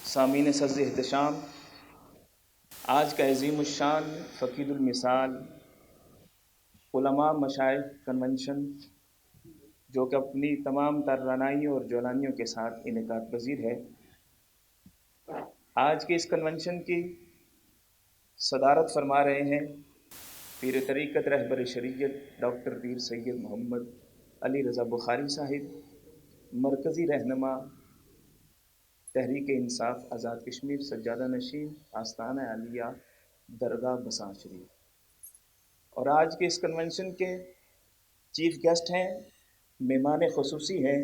سامعین سز احتشام، آج کا عظیم الشان فقید المثال علماء مشائخ کنونشن جو کہ اپنی تمام ترانائیوں اور جولانیوں کے ساتھ انعقاد پذیر ہے، آج کے اس کنونشن کی صدارت فرما رہے ہیں پیر طریقت رہبر شریعت ڈاکٹر پیر سید محمد علی رضا بخاری صاحب، مرکزی رہنما تحریک انصاف آزاد کشمیر سجادہ نشین آستانہ عالیہ درگاہ بسان شریف۔ اور آج کے اس کنونشن کے چیف گیسٹ ہیں، مہمان خصوصی ہیں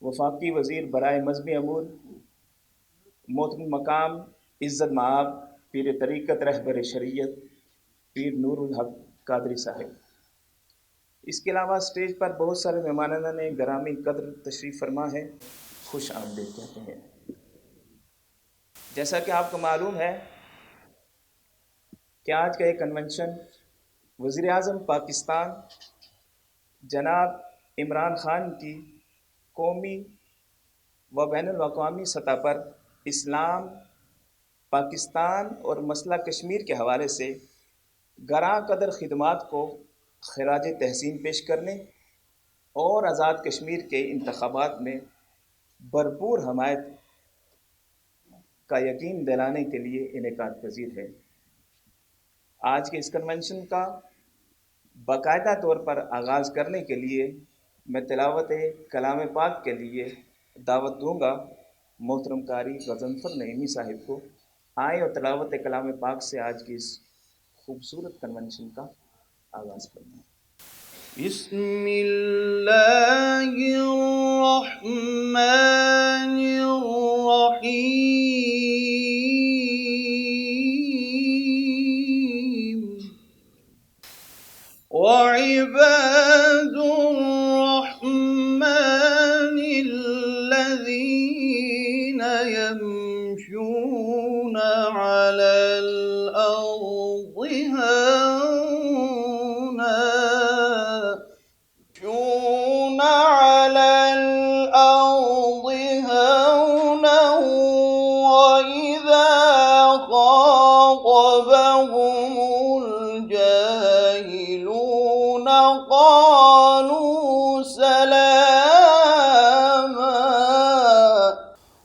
وفاقی وزیر برائے مذہبی امور محترم مقام عزت مآب پیر طریقت رہبر شریعت پیر نور الحق قادری صاحب۔ اس کے علاوہ اسٹیج پر بہت سارے مہمانان گرامی قدر تشریف فرما ہے، خوش آمدید کہتے ہیں۔ جیسا کہ آپ کو معلوم ہے کہ آج کا یہ کنونشن وزیر اعظم پاکستان جناب عمران خان کی قومی و بین الاقوامی سطح پر اسلام، پاکستان اور مسئلہ کشمیر کے حوالے سے گراں قدر خدمات کو خراج تحسین پیش کرنے اور آزاد کشمیر کے انتخابات میں بھرپور حمایت کا یقین دلانے کے لیے انعقاد پذیر ہے۔ آج کے اس کنونشن کا باقاعدہ طور پر آغاز کرنے کے لیے میں تلاوت کلام پاک کے لیے دعوت دوں گا محترم قاری غضنفر نعیمی صاحب کو۔ آئیں اور تلاوت کلام پاک سے آج کی اس خوبصورت کنونشن کا آغاز کریں۔ بسم اللہ الرحمن الرحیم وعباد الرحمن الذین یمشون علی الارض قالوا سلاما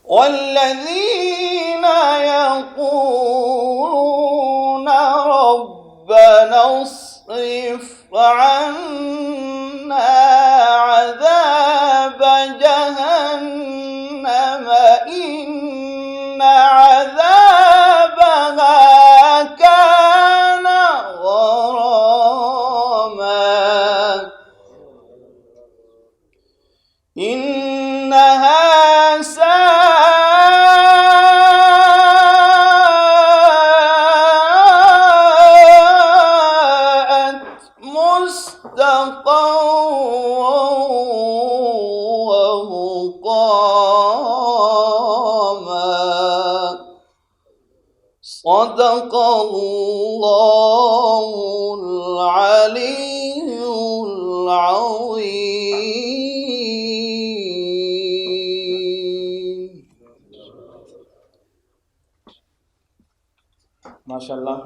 والذين يقولون ربنا اصرف عنا عذاب جهنم إن عذابها كان إنها ساءت مستقرا ومقاما صدق الله العلي العظيم۔ ماشاءاللہ۔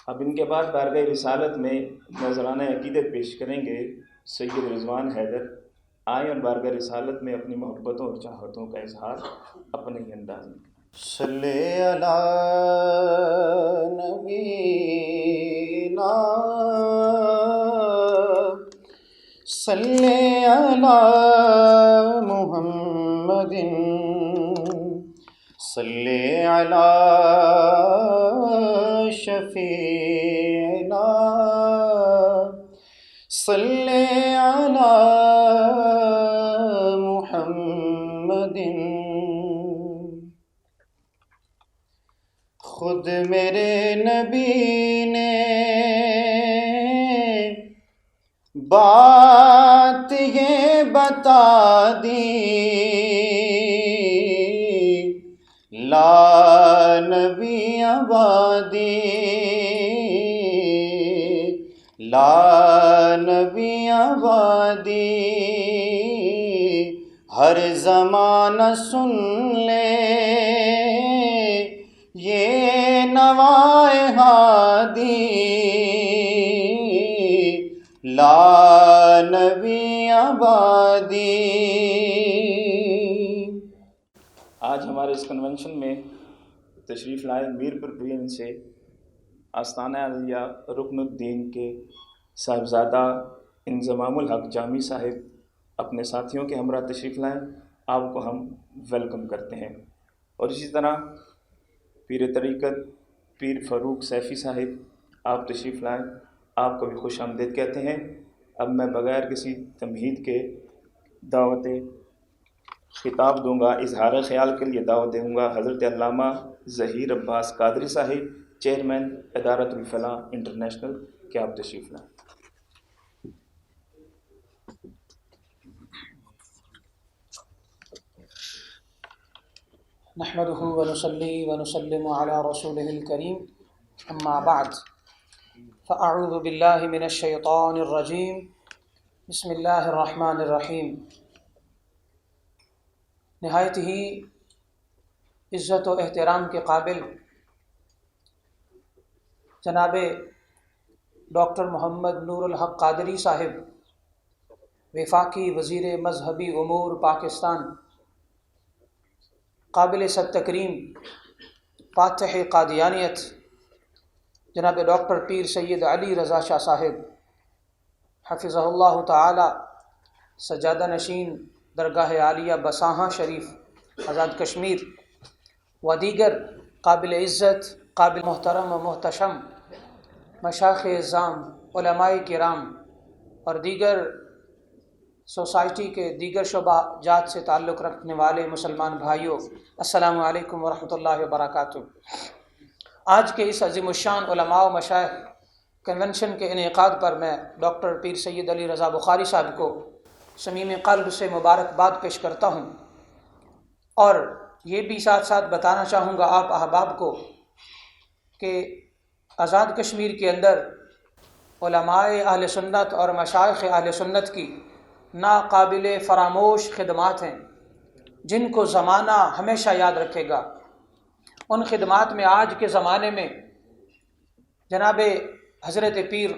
اب ان کے بعد بارگاہ رسالت میں نذرانہ عقیدت پیش کریں گے سید رضوان حیدر۔ آئیں اور بارگاہ رسالت میں اپنی محبتوں اور چاہتوں کا اظہار اپنے ہی انداز میں۔ صلی علی نبینا صلی علی محمد صلی علی شفیعنا صلی علی محمد۔ خود میرے نبی نے بات یہ بتا دی، لا نبی آبادی لا نبی آبادی ہر زمانہ سن لے یہ نوائے ہادی، لا نبی آبادی۔ آج ہمارے اس کنونشن میں تشریف لائے میر پور پروونس سے آستانہ علیہ رکن الدین کے صاحبزادہ انضمام الحق جامی صاحب اپنے ساتھیوں کے ہمراہ تشریف لائیں، آپ کو ہم ویلکم کرتے ہیں۔ اور اسی طرح پیر طریقت پیر فاروق سیفی صاحب آپ تشریف لائیں، آپ کو بھی خوش آمدید کہتے ہیں۔ اب میں بغیر کسی تمہید کے دعوت خطاب دوں گا، اظہار خیال کے لیے دعوت دوں گا حضرت علامہ ظہیر عباس قادری صاحب، چیئرمین ادارت الفلاح انٹرنیشنل، کہ آپ تشریف لائیں۔ نحمده ونصلي ونسلم على رسوله الكريم اما بعد فاعوذ بالله من الشيطان الرجيم بسم الله الرحمن الرحيم۔ نہایت ہی عزت و احترام کے قابل جناب ڈاکٹر محمد نور الحق قادری صاحب، وفاقی وزیر مذہبی امور پاکستان، قابل صد تکریم فاتح قادیانیت جناب ڈاکٹر پیر سید علی رضا شاہ صاحب حفظہ اللہ تعالی، سجادہ نشین درگاہ عالیہ بساہاں شریف آزاد کشمیر، و دیگر قابل عزت قابل محترم و محتشم مشائخ اعظام، علماء کرام اور دیگر سوسائٹی کے دیگر شعبہ جات سے تعلق رکھنے والے مسلمان بھائیوں، السلام علیکم ورحمۃ اللہ وبرکاتہ۔ آج کے اس عظیم الشان علماء و مشائخ کنونشن کے انعقاد پر میں ڈاکٹر پیر سید علی رضا بخاری صاحب کو صمیم قلب سے مبارکباد پیش کرتا ہوں، اور یہ بھی ساتھ ساتھ بتانا چاہوں گا آپ احباب کو کہ آزاد کشمیر کے اندر علماء اہل سنت اور مشائخ اہل سنت کی ناقابل فراموش خدمات ہیں جن کو زمانہ ہمیشہ یاد رکھے گا۔ ان خدمات میں آج کے زمانے میں جناب حضرت پیر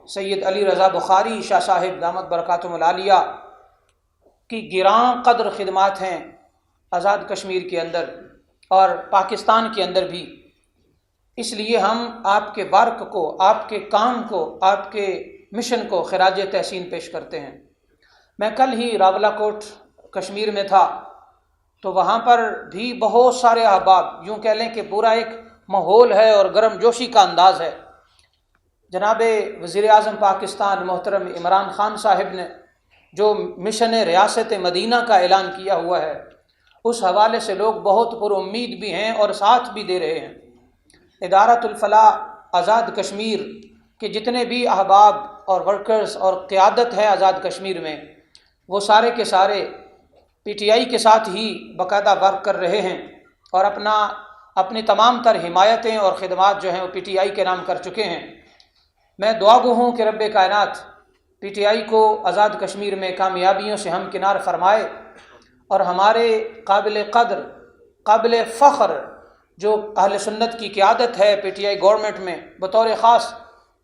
سید علی رضا بخاری شاہ صاحب دامت برکاتہم العالیہ کی گراں قدر خدمات ہیں آزاد کشمیر کے اندر اور پاکستان کے اندر بھی۔ اس لیے ہم آپ کے ورک کو، آپ کے کام کو، آپ کے مشن کو خراج تحسین پیش کرتے ہیں۔ میں کل ہی راولہ کوٹ کشمیر میں تھا، تو وہاں پر بھی بہت سارے احباب، یوں کہہ لیں کہ پورا ایک ماحول ہے اور گرم جوشی کا انداز ہے۔ جناب وزیر اعظم پاکستان محترم عمران خان صاحب نے جو مشن ریاست مدینہ کا اعلان کیا ہوا ہے، اس حوالے سے لوگ بہت پر امید بھی ہیں اور ساتھ بھی دے رہے ہیں۔ ادارت الفلاح آزاد کشمیر کے جتنے بھی احباب اور ورکرز اور قیادت ہے آزاد کشمیر میں، وہ سارے کے سارے پی ٹی آئی کے ساتھ ہی باقاعدہ ورک کر رہے ہیں اور اپنی تمام تر حمایتیں اور خدمات جو ہیں وہ پی ٹی آئی کے نام کر چکے ہیں۔ میں دعا گو ہوں کہ رب کائنات پی ٹی آئی کو آزاد کشمیر میں کامیابیوں سے ہمکنار فرمائے، اور ہمارے قابل قدر قابل فخر جو اہل سنت کی قیادت ہے پی ٹی آئی گورنمنٹ میں، بطور خاص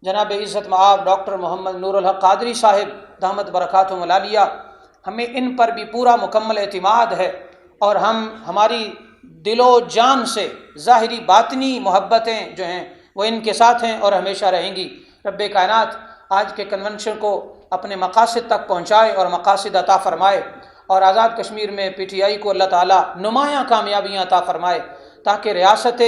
جناب عزت مآب ڈاکٹر محمد نور الحق قادری صاحب دامت برکاتہم العالیہ، ہمیں ان پر بھی پورا مکمل اعتماد ہے، اور ہماری دل و جان سے ظاہری باطنی محبتیں جو ہیں وہ ان کے ساتھ ہیں اور ہمیشہ رہیں گی۔ رب کائنات آج کے کنونشن کو اپنے مقاصد تک پہنچائے اور مقاصد عطا فرمائے، اور آزاد کشمیر میں پی ٹی آئی کو اللہ تعالیٰ نمایاں کامیابیاں عطا فرمائے، تاکہ ریاست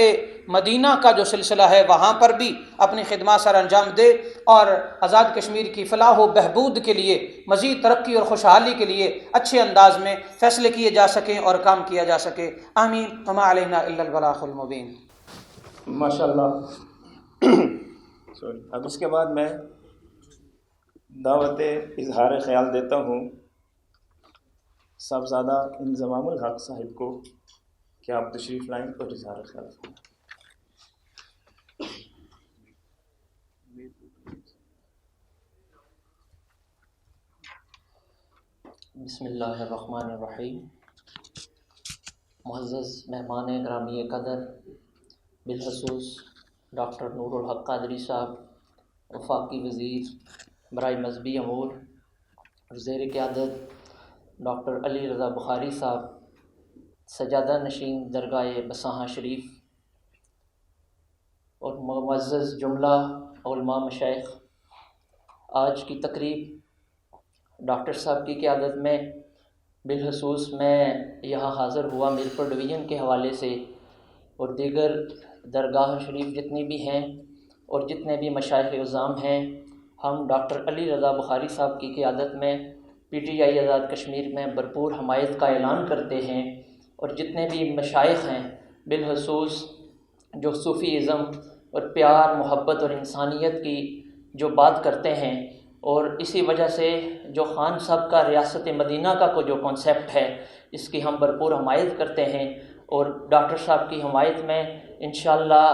مدینہ کا جو سلسلہ ہے وہاں پر بھی اپنی خدمات سر انجام دے، اور آزاد کشمیر کی فلاح و بہبود کے لیے، مزید ترقی اور خوشحالی کے لیے اچھے انداز میں فیصلے کیے جا سکیں اور کام کیا جا سکے۔ آمین وما علینا الا البلاغ المبین۔ ماشاء اللہ۔ اب اس کے بعد میں دعوت اظہار خیال دیتا ہوں صاحبزادہ انضمام الحق صاحب کو کہ آپ تشریف لائیں اور اظہار خیال فرمائیں۔ بسم اللہ الرحمن الرحیم۔ معزز مہمان گرامی قدر، بالخصوص ڈاکٹر نور الحق قادری صاحب، وفاقی وزیر برائے مذہبی امور، زیر قیادت ڈاکٹر علی رضا بخاری صاحب، سجادہ نشین درگاہ بساہاں شریف، اور معزز جملہ علماء مشائخ، آج کی تقریب ڈاکٹر صاحب کی قیادت میں بالخصوص میں یہاں حاضر ہوا میرپور ڈویژن کے حوالے سے، اور دیگر درگاہ شریف جتنی بھی ہیں اور جتنے بھی مشائخ عظام ہیں، ہم ڈاکٹر علی رضا بخاری صاحب کی قیادت میں P T I Azad Kashmir میں بھرپور حمایت کا اعلان کرتے ہیں، اور جتنے بھی مشائخ ہیں بالخصوص جو صوفی ازم اور پیار محبت اور انسانیت کی جو بات کرتے ہیں، اور اسی وجہ سے جو خان صاحب کا ریاست مدینہ کا جو کانسیپٹ ہے اس کی ہم بھرپور حمایت کرتے ہیں، اور ڈاکٹر صاحب کی حمایت میں انشاءاللہ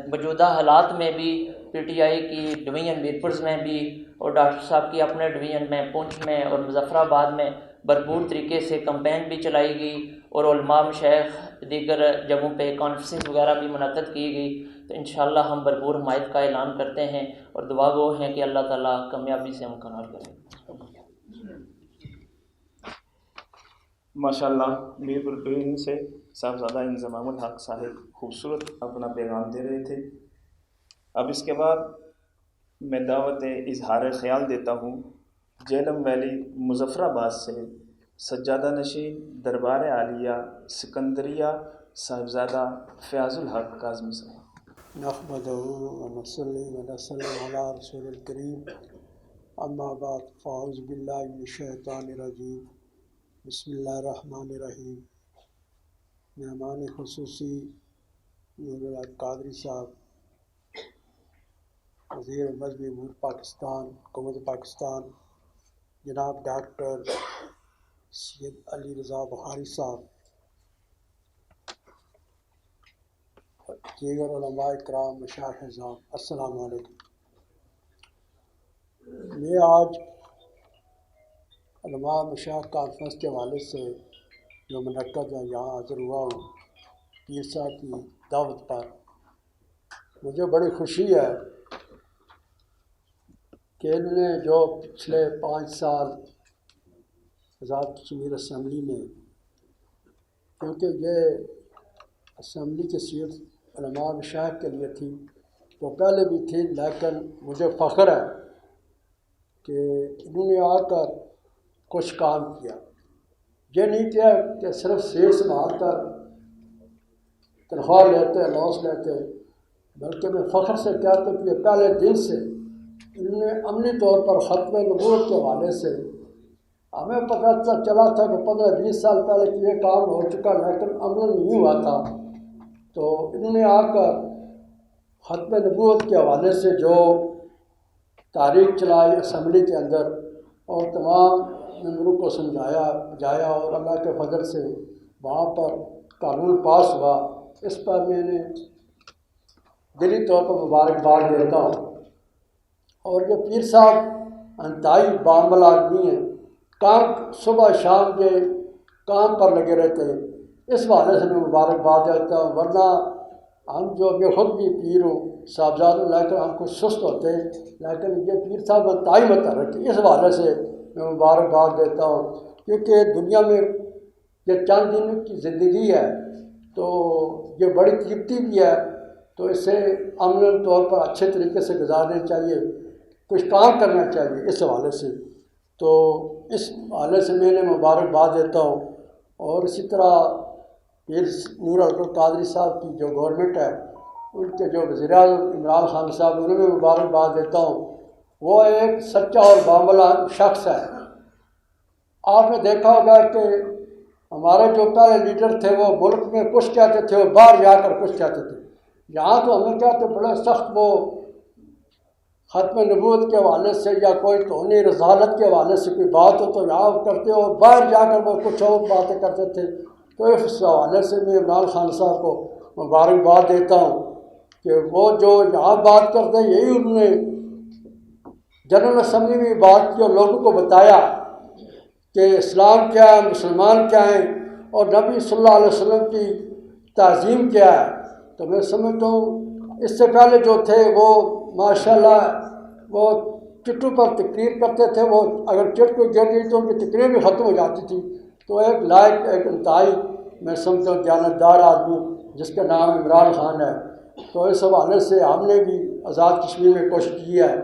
موجودہ حالات میں بھی پی ٹی آئی کی ڈویژن میرپور میں بھی، اور ڈاکٹر صاحب کی اپنے ڈویژن میں پونچھ میں اور مظفر آباد میں بھرپور طریقے سے کمپین بھی چلائی گئی، اور علماء مشائخ دیگر جگہوں پہ کانفرنس وغیرہ بھی منعقد کی گئی۔ تو انشاءاللہ ہم بھرپور حمایت کا اعلان کرتے ہیں، اور دعا گو ہیں کہ اللہ تعالیٰ کامیابی سے ہمکنار کرے۔ ماشاءاللہ میرپور ڈویژن سے صاحبزادہ انضمام الحق صاحب خوبصورت اپنا پیغام دے رہے تھے۔ اب اس کے بعد میں دعوت اظہار خیال دیتا ہوں جہلم ویلی مظفر آباد سے سجادہ نشین دربار عالیہ سکندریہ صاحبزادہ فیاض الحق کاظمی صاحب۔ نحمدہ ونصلی ونسلم علی رسول الکریم، اما بعد، فاعوذ باللہ من الشیطان الرجیم، بسم اللہ الرحمن الرحیم۔ مہمان خصوصی نور الحق قادری صاحب، وزیر مذہبی امور پاکستان، حکومت پاکستان، جناب ڈاکٹر سید علی رضا بخاری صاحب، دیگر علماء کرام، مشائخ اعظام، السلام علیکم۔ میں آج علماء مشائخ کانفرنس کے حوالے سے جو منعقد ہے یہاں حاضر ہوا ہوں پیر صاحب کی دعوت پر۔ مجھے بڑی خوشی ہے کہ انہوں نے جو پچھلے 5 سال آزاد کشمیر اسمبلی میں، کیونکہ یہ اسمبلی کی سیٹ علماء مشائخ کے لیے تھی تو پہلے بھی تھی، لیکن مجھے فخر ہے کہ انہوں نے آ کر کچھ کام کیا۔ یہ نہیں کیا کہ صرف سیٹ سنبھال کر تنخواہ لیتے، الاؤنس لیتے، بلکہ میں فخر سے کہتا ہوں کہ پہلے دن سے انہوں نے عملی طور پر ختم نبوت کے حوالے سے، ہمیں پتہ چلا تھا کہ 15-20 سال پہلے کہ یہ کام ہو چکا لیکن عمل نہیں ہوا تھا، تو انہوں نے آ کر ختم نبوت کے حوالے سے جو تاریخ چلائی اسمبلی کے اندر اور تمام ممبروں کو سمجھایا بجایا، اور اللہ کے فضل سے وہاں پر قانون پاس ہوا، اس پر میں نے دلی طور پر مبارکباد دیتا ہوں۔ اور یہ پیر صاحب انتہائی بعمل آدمی ہیں، کام صبح شام کے کام پر لگے رہتے ہیں، اس حوالے سے میں مبارکباد دیتا ہوں۔ ورنہ ہم جو میں خود بھی پیر ہوں صاحبزادوں، لیکن ہم کچھ سست ہوتے ہیں، لیکن یہ پیر صاحب انتہائی متحرک ہے، اس حوالے سے میں مبارکباد دیتا ہوں، کیونکہ دنیا میں یہ چند دن کی زندگی ہے تو یہ بڑی قیمتی بھی ہے، تو اسے عملی طور پر اچھے طریقے سے گزارنے چاہیے، کچھ کام کرنا چاہیے اس حوالے سے۔ تو اس حوالے سے میں نے مبارکباد دیتا ہوں۔ اور اسی طرح پیر نور الحق قادری صاحب کی جو گورنمنٹ ہے، ان کے جو وزیر اعظم عمران خان صاحب، انہیں میں مبارکباد دیتا ہوں۔ وہ ایک سچا اور بعمل شخص ہے۔ آپ نے دیکھا ہوگا کہ ہمارے جو پہلے لیڈر تھے وہ ملک میں کچھ کہتے تھے اور باہر جا کر کچھ کہتے تھے، یہاں تو ہمیں کہتے بڑے سخت، وہ ختم نبوت کے حوالے سے یا کوئی توہین رسالت کے حوالے سے کوئی بات ہو تو یہاں کرتے، اور باہر جا کر وہ کچھ اور باتیں کرتے تھے۔ تو اس حوالے سے میں عمران خان صاحب کو مبارکباد دیتا ہوں کہ وہ جو یہاں بات کرتے ہیں یہی انہوں نے جنرل اسمبلی میں بات کی اور لوگوں کو بتایا کہ اسلام کیا ہے، مسلمان کیا ہیں اور نبی صلی اللہ علیہ وسلم کی تعظیم کیا ہے، تو میں سمجھتا ہوں اس سے پہلے جو تھے وہ ماشاءاللہ وہ چٹو پر تقریر کرتے تھے، وہ اگر چٹ کو گر گئی تو ان کی تقریر بھی ختم ہو جاتی تھی. تو ایک لائق، ایک انتہائی میں سمجھتا ہوں دیانتدار آدمی جس کا نام عمران خان ہے. تو اس حوالے سے ہم نے بھی آزاد کشمیر میں کوشش کی ہے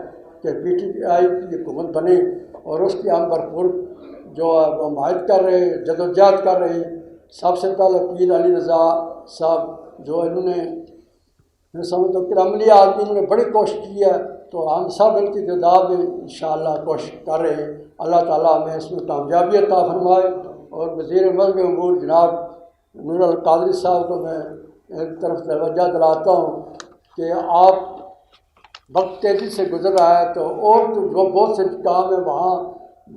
کہ پی ٹی آئی کی حکومت بنے اور اس کی ہم بھرپور جو ہے وہ حمایت کر رہے ہیں، جدوجہد کر رہے ہیں. سب سے پہلے پیر علی رضا صاحب جو انہوں نے میں سمجھتا ہوں کہ عملی آدمی، انہوں نے بڑی کوشش کی ہے. تو ہم سب ان کی تعداد میں انشاءاللہ کوشش کر رہے ہیں. اللہ تعالیٰ ہمیں اس میں کامیابی عطا فرمائے. اور وزیر مذہبی امور جناب نور القادری صاحب کو میں ایک طرف توجہ دلاتا ہوں کہ آپ وقت تیزی سے گزر رہا ہے، تو اور تو جو بہت سے کام ہیں وہاں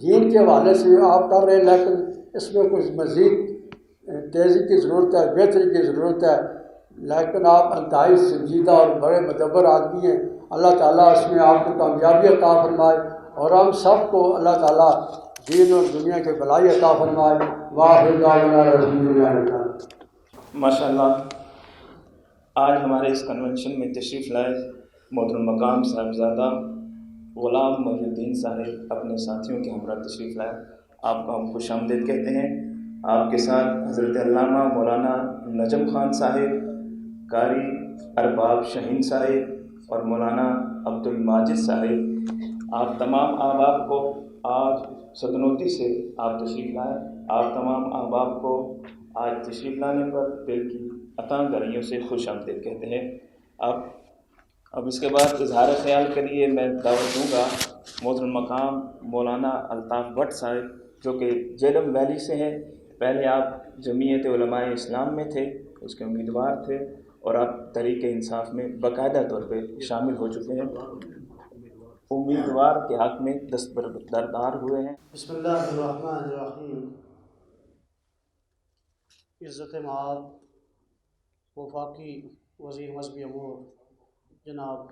دین کے حوالے سے آپ کر رہے ہیں، لیکن اس میں کچھ مزید تیزی کی ضرورت ہے، بہتری کی ضرورت ہے. لیکن آپ انتہائی سنجیدہ اور بڑے مدبر آدمی ہیں. اللہ تعالیٰ اس میں آپ کو کامیابی عطا فرمائے اور ہم سب کو اللہ تعالیٰ دین اور دنیا کے بھلائی عطا فرمائے. واخر دعوانا الحمدللہ. ماشاء اللہ، آج ہمارے اس کنونشن میں تشریف لائے محترم مقام صاحبزادہ غلام محی الدین صاحب اپنے ساتھیوں کے ہمراہ تشریف لائے. آپ کو ہم خوش آمدید کہتے ہیں. آپ کے ساتھ حضرت علامہ مولانا نجم خان صاحب، قاری ارباب شہین صاحب اور مولانا عبد الماجد صاحب، آپ تمام احباب کو آج صدنوتی سے آپ تشریف لائیں. آپ تمام احباب کو آج تشریف لانے پر دل کی عطا گریوں سے خوش آمدید کہتے ہیں. اب اس کے بعد اظہار خیال کے لیے میں دعوت دوں گا محترم مقام مولانا الطاف بٹ صاحب، جو کہ جہلم ویلی سے ہیں. پہلے آپ جمعیت علماء اسلام میں تھے، اس کے امیدوار تھے، اور آپ تحریک انصاف میں باقاعدہ طور پہ شامل ہو چکے ہیں. امیدوار کے حق میں دستبردار ہوئے ہیں. بسم اللہ الرحمن الرحیم. عزت مآب وفاقی وزیر مذہبی امور جناب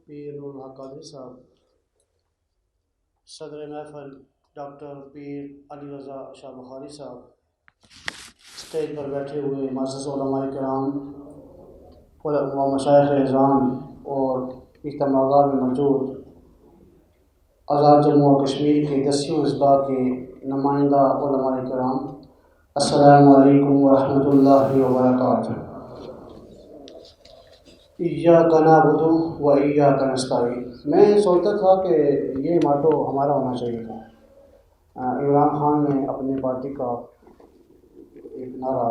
پیر نور الحق قادری صاحب، صدر محفل ڈاکٹر پیر علی رضا شاہ بخاری صاحب، اسٹیج پر بیٹھے ہوئے معزز علماء کرام و مشائخ اعظام اور اجتماع میں موجود آزاد جموں و کشمیر کے 10ویں اضلاع کے نمائندہ علماء کرام، السلام علیکم ورحمۃ اللہ وبرکاتہ. ایاک نعبد و ایاک نستعین. میں سوچتا تھا کہ یہ ماٹو ہمارا ہونا چاہیے تھا. عمران خان نے اپنی پارٹی کا ایک نعرہ،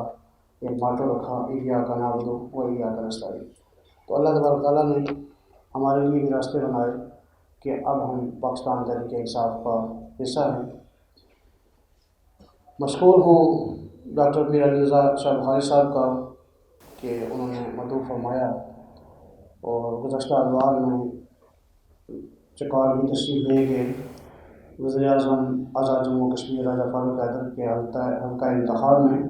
ایک ماٹو رکھا، ایاک نعبد و ایاک نستعین. تو اللہ تبارک تعالیٰ نے ہمارے لیے بھی راستے بنائے کہ اب ہم پاکستان تحریک انصاف کا حصہ ہیں. مشکور ہوں ڈاکٹر پیر علی رضا شاہ بخاری صاحب کا کہ انہوں نے مدعو فرمایا اور گزشتہ ادوار میں چکار بھی تشریف لے گئے. وزیر اعظم آزاد جموں و کشمیر راجہ فاروق حیدر کے حلقہ انتخاب میں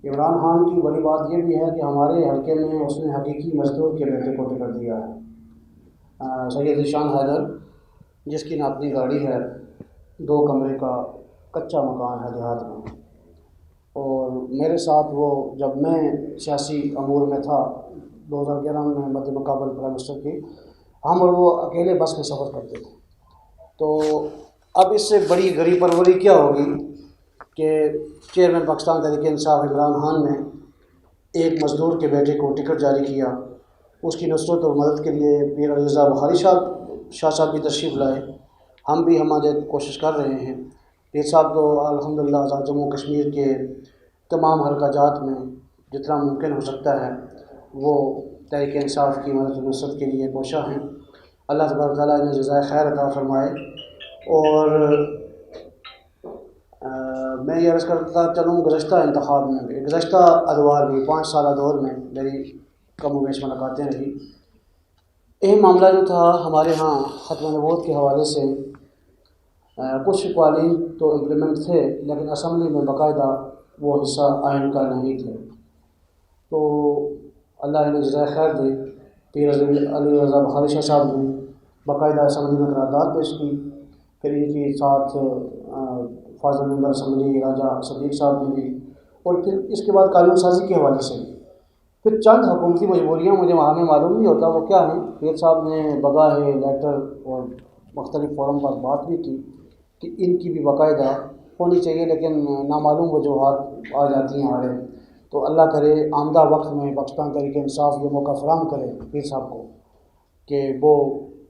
عمران خان کی بڑی بات یہ بھی ہے کہ ہمارے حلقے میں اس نے حقیقی مزدور کے بیٹے کو ٹکٹ دیا ہے. سید ذیشان حیدر، جس کی نا اپنی گاڑی ہے، 2 کمرے کا کچا مکان ہے دیہات میں، اور میرے ساتھ وہ جب میں سیاسی امور میں تھا 2011 میں مد مقابل پرائم منسٹر کی، ہم اور وہ اکیلے بس میں سفر کرتے تھے. تو اب اس سے بڑی غریب پروری کیا ہوگی کہ چیئرمین پاکستان تحریک انصاف عمران خان نے ایک مزدور کے بیٹے کو ٹکٹ جاری کیا. اس کی نصرت اور مدد کے لیے پیر علی رضا بخاری شاہ صاحب بھی تشریف لائے. ہم بھی ہمارے کوشش کر رہے ہیں. پیر صاحب تو الحمدللہ آزاد جموں و کشمیر کے تمام حلقہ جات میں جتنا ممکن ہو سکتا ہے وہ تحریک انصاف کی مدد و نصرت کے لیے کوشاں ہیں. اللہ تبارک تعالیٰ انہیں جزائے خیر عطا فرمائے. اور میں یہ عرض کرتا چلوں گزشتہ انتخاب میں، گزشتہ ادوار میں، 5 سالہ دور میں میری کم و بیش ملاقاتیں رہی. اہم معاملہ جو تھا ہمارے ہاں ختم نبوت کے حوالے سے کچھ قوانین تو امپلیمنٹ تھے، لیکن اسمبلی میں باقاعدہ وہ حصہ آئین کا نہیں تھے. تو اللہ انہیں جزائے خیر دے، پیر علی رضا بخاری شاہ صاحب نے باقاعدہ اسمبلی میں قرارداد پیش کی. پھر ان کی ساتھ فاضل ممبر اسمبلی راجہ صدیق صاحب نے بھی، اور پھر اس کے بعد قانون سازی کے حوالے سے بھی پھر چند حکومتی مجبوریاں مجھے وہاں میں معلوم نہیں ہوتا وہ کیا ہیں۔ پیر صاحب نے بگاہ لیٹر اور مختلف فورم پر بات بھی کی کہ ان کی بھی باقاعدہ ہونی چاہیے، لیکن نامعلوم وجوہات آ جاتی ہیں آگے۔ تو اللہ کرے آمدہ وقت میں پاکستان تحریک انصاف یہ موقع فراہم کرے پیر صاحب کو کہ وہ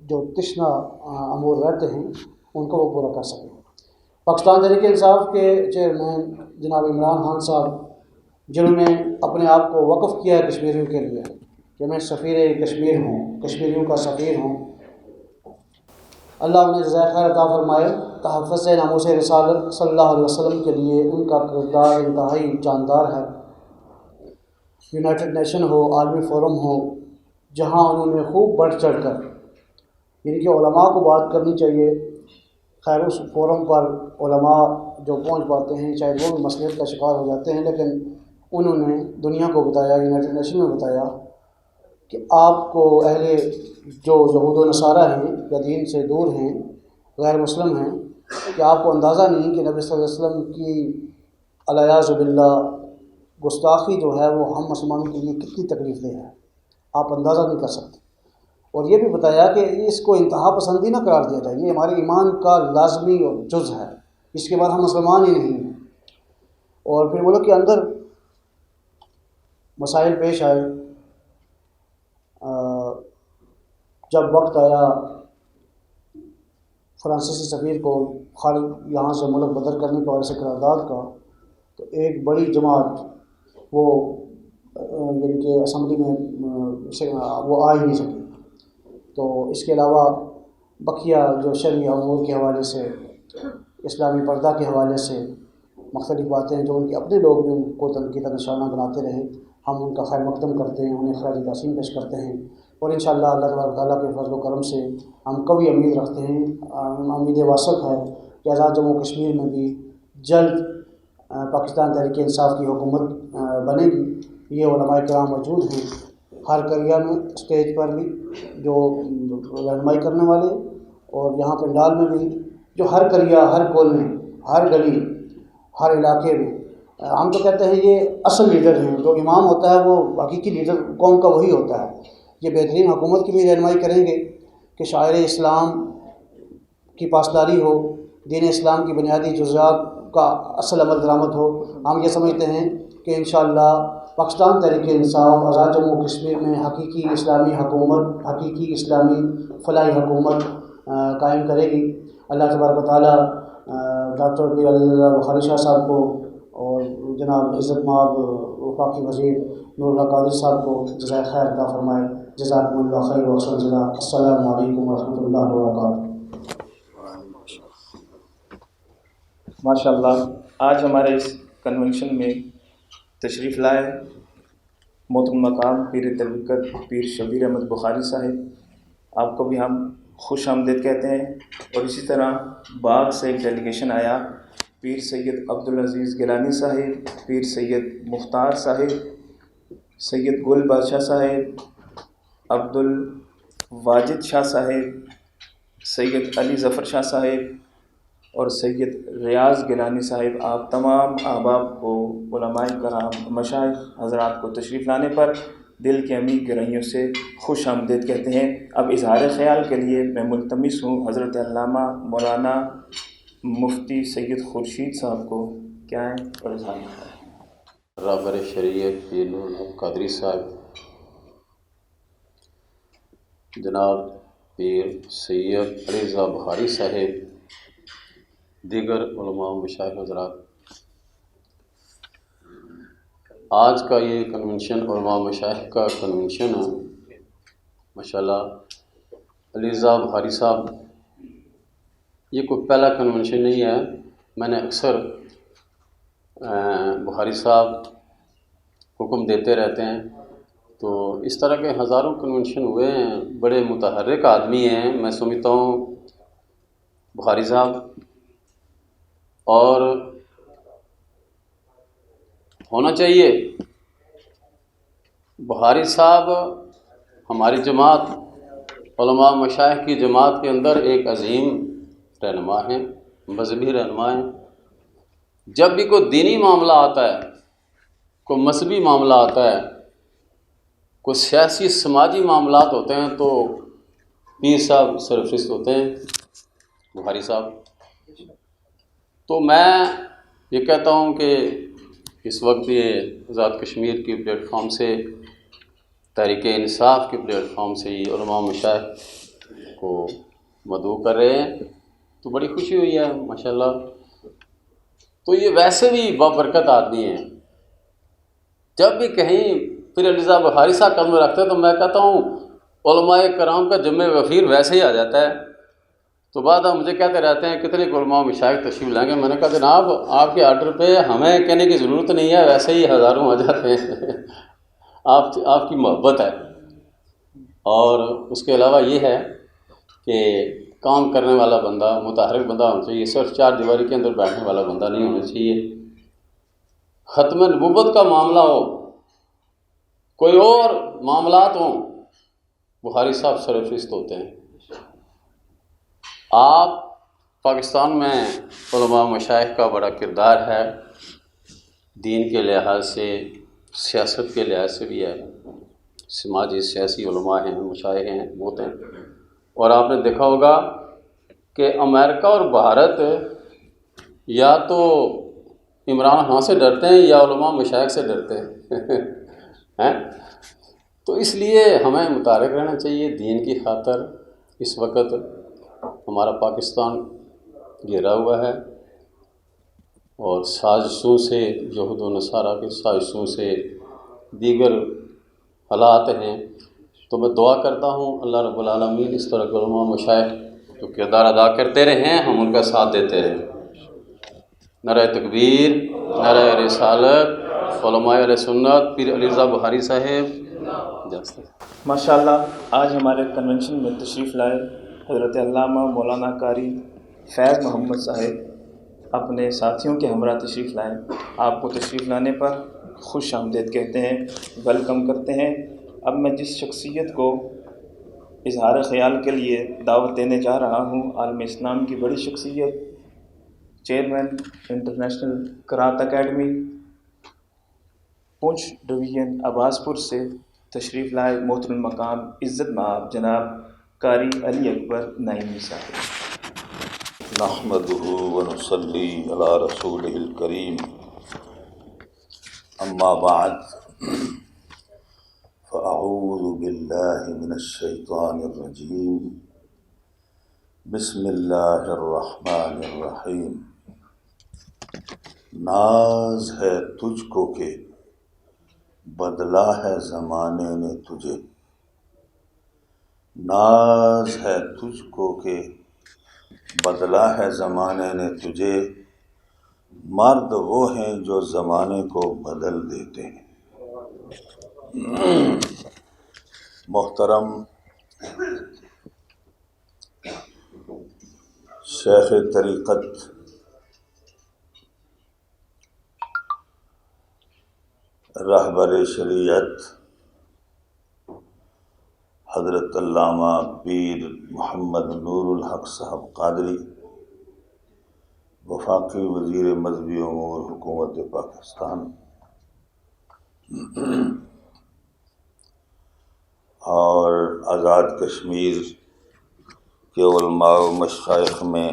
جو تشنہ امور رہتے ہیں ان کو وہ پورا کر سکیں۔ پاکستان تحریک انصاف کے چیئرمین جناب عمران خان صاحب، جنہوں نے اپنے آپ کو وقف کیا ہے کشمیریوں کے لیے کہ میں سفیر کشمیر ہوں، کشمیریوں کا سفیر ہوں، اللہ انہیں جزائے خیر عطا فرمائے۔ تحفظ ناموس رسالت صلی اللہ علیہ وسلم کے لیے ان کا کردار انتہائی جاندار ہے۔ یونائٹڈ نیشن ہو، عالمی فورم ہو، جہاں انہوں نے خوب بڑھ چڑھ کر یعنی کہ علماء کو بات کرنی چاہیے، خیر اس فورم پر علماء جو پہنچ پاتے ہیں شاید وہ بھی مصلحت کا شکار ہو جاتے ہیں، لیکن انہوں نے دنیا کو بتایا، یونائٹڈ نیشن میں بتایا کہ آپ کو اہل جو یہود و نصارہ ہیں یا دین سے دور ہیں، غیر مسلم ہیں، کہ آپ کو اندازہ نہیں کہ نبی صلی اللہ علیہ وسلم کی الیاذ باللہ گستاخی جو ہے وہ ہم مسلمانوں کے لیے کتنی تکلیف دہ ہے، آپ اندازہ نہیں کر سکتے۔ اور یہ بھی بتایا کہ اس کو انتہا پسندی نہ قرار دیا جائے، یہ ہمارے ایمان کا لازمی اور جز ہے، اس کے بعد ہم مسلمان ہی نہیں ہیں۔ اور پھر ملک کے اندر مسائل پیش آئے، جب وقت آیا فرانسیسی سفیر کو خارج یہاں سے ملک بدر کرنے کے حوالے سے قرارداد کا، تو ایک بڑی جماعت وہ یعنی کہ اسمبلی میں وہ آ ہی نہیں سکی۔ تو اس کے علاوہ بقیہ جو شرعی امور کے حوالے سے، اسلامی پردہ کے حوالے سے مختلف باتیں جو ان کے اپنے لوگ بھی ان کو تنقید کا نشانہ بناتے رہے، ہم ان کا خیر مقدم کرتے ہیں، انہیں خراج تحسین پیش کرتے ہیں، اور انشاءاللہ اللہ تبارک تعالیٰ کے فضل و کرم سے ہم قوی امید رکھتے ہیں، امید واسق ہے کہ آزاد جموں کشمیر میں بھی جلد پاکستان تحریک انصاف کی حکومت بنے گی۔ یہ علماء کرام موجود ہیں ہر قریہ میں، اسٹیج پر بھی جو رہنمائی کرنے والے، اور یہاں پنڈال میں بھی جو ہر قریہ، ہر کونے، ہر گلی، ہر علاقے میں۔ ہم تو کہتے ہیں یہ اصل لیڈر ہیں، جو امام ہوتا ہے وہ حقیقی لیڈر قوم کا وہی ہوتا ہے۔ یہ بہترین حکومت کی بھی رہنمائی کریں گے کہ شاعر اسلام کی پاسداری ہو، دین اسلام کی بنیادی جزیات کا اصل عمل درآمد ہو۔ ہم یہ سمجھتے ہیں کہ انشاءاللہ پاکستان تحریک انصاف آزاد جموں کشمیر میں حقیقی اسلامی حکومت، حقیقی اسلامی فلاحی حکومت قائم کرے گی۔ اللہ تبارک و تعالیٰ ڈاکٹر پیر علی رضا بخاری شاہ صاحب کو اور جناب عزت مآب وفاقی وزیر نور اللہ قادری صاحب کو جزائے خیر عطا فرمائے۔ جزاکم اللہ خیر و احسن الجزاء۔ السلام علیکم ورحمۃ اللہ وبرکاتہ۔ ماشاء اللہ، آج ہمارے اس کنونشن میں تشریف لائے محترم مقام پیر طریقت پیر شبیر احمد بخاری صاحب، آپ کو بھی ہم خوش آمدید کہتے ہیں۔ اور اسی طرح باغ سے ایک ڈیلیگیشن آیا، پیر سید عبدالعزیز گیلانی صاحب، پیر سید مختار صاحب، سید گل بادشاہ صاحب، عبدالواجد شاہ صاحب، سید علی ظفر شاہ صاحب اور سید ریاض گیلانی صاحب، آپ تمام احباب کو، علماء کرام، مشائخ حضرات کو تشریف لانے پر دل کے عمیق گہرائیوں سے خوش آمدید کہتے ہیں۔ اب اظہار خیال کے لیے میں ملتمس ہوں حضرت علامہ مولانا مفتی سید خورشید صاحب کو کہ آئیں اور اظہار خیال۔ رابر شریعت پیر نور اللہ قادری صاحب، جناب پیر سید علی رضا بخاری صاحب، دیگر علماء و مشائخ حضرات، آج کا یہ کنونشن علماء و مشائخ کا کنونشن ہے۔ ماشاءاللہ علی رضا بخاری صاحب، یہ کوئی پہلا کنونشن نہیں ہے، میں نے اکثر بخاری صاحب حکم دیتے رہتے ہیں، تو اس طرح کے ہزاروں کنونشن ہوئے ہیں، بڑے متحرک آدمی ہیں، میں سمجھتا ہوں بخاری صاحب، اور ہونا چاہیے۔ بخاری صاحب ہماری جماعت، علماء مشائخ کی جماعت کے اندر ایک عظیم رہنما ہیں، مذہبی رہنما ہیں، جب بھی کوئی دینی معاملہ آتا ہے، کوئی مذہبی معاملہ آتا ہے، کوئی سیاسی سماجی معاملات ہوتے ہیں تو پیر صاحب سرفرست ہوتے ہیں، بخاری صاحب۔ تو میں یہ کہتا ہوں کہ اس وقت یہ آزاد کشمیر کی پلیٹ فارم سے، تحریک انصاف کے پلیٹ فارم سے یہ علماء مشائخ کو مدعو کر رہے ہیں تو بڑی خوشی ہوئی ہے ماشاءاللہ۔ تو یہ ویسے بھی بابرکت آدمی ہیں، جب بھی کہیں پھر علی رضا بخاری صاحب قدم رکھتے ہیں تو میں کہتا ہوں علماء کرام کا جمع غفیر ویسے ہی آ جاتا ہے۔ تو بعد آپ مجھے کہتے رہتے ہیں کتنے علماء مشائخ تشریف لائیں گے، میں نے کہا جناب آپ کے آرڈر پہ ہمیں کہنے کی ضرورت نہیں ہے، ویسے ہی ہزاروں آ جاتے ہیں آپ کی محبت ہے۔ اور اس کے علاوہ یہ ہے کہ کام کرنے والا بندہ، متحرک بندہ ہونا چاہیے، صرف چار دیواری کے اندر بیٹھنے والا بندہ نہیں ہونا چاہیے۔ ختم نبوت کا معاملہ ہو، کوئی اور معاملات ہوں، بخاری صاحب سرفرست ہوتے ہیں۔ آپ پاکستان میں علماء مشائخ کا بڑا کردار ہے، دین کے لحاظ سے، سیاست کے لحاظ سے بھی ہے، سماجی سیاسی علماء ہیں، مشائخ ہیں، بہت ہیں۔ اور آپ نے دیکھا ہوگا کہ امریکہ اور بھارت یا تو عمران خان سے ڈرتے ہیں یا علماء مشائخ سے ڈرتے ہیں تو اس لیے ہمیں متحرک رہنا چاہیے دین کی خاطر۔ اس وقت ہمارا پاکستان گھرا ہوا ہے اور سازشوں سے، یہود و نصارہ کی سازشوں سے، دیگر حالات ہیں۔ تو میں دعا کرتا ہوں اللہ رب العالمین اس طرح کے علماء مشائخ جو کردار ادا کرتے رہیں، ہم ان کا ساتھ دیتے رہیں۔ نعرہ تکبیر، نعرہ رسالت، علماء اہل سنت، پیر علی رضا بخاری صاحب۔ ماشاءاللہ آج ہمارے کنونشن میں تشریف لائے حضرت علامہ مولانا قاری فیض محمد صاحب اپنے ساتھیوں کے ہمراہ تشریف لائے۔ آپ کو تشریف لانے پر خوش آمدید کہتے ہیں، ویلکم کرتے ہیں۔ اب میں جس شخصیت کو اظہار خیال کے لیے دعوت دینے جا رہا ہوں، عالم اسلام کی بڑی شخصیت، چیئرمین انٹرنیشنل کرات اکیڈمی، پونچھ ڈویژن عباس پور سے تشریف لائے محترم مقام عزت مآب جناب قاری علی اکبر نعیمی صاحب۔ نحمده ونصلي على رسوله الكريم، اما بعد فاعوذ بالله من الشيطان الرجيم، بسم الله الرحمن الرحیم۔ ناز ہے تجھ کو کہ بدلا ہے زمانے نے تجھے، ناز ہے تجھ کو کہ بدلا ہے زمانے نے تجھے، مرد وہ ہیں جو زمانے کو بدل دیتے ہیں۔ محترم شیخ طریقت رہبر شریعت حضرت علامہ پیر محمد نور الحق صاحب قادری، وفاقی وزیر مذہبی امور حکومت پاکستان، اور آزاد کشمیر کے علماء و مشائخ میں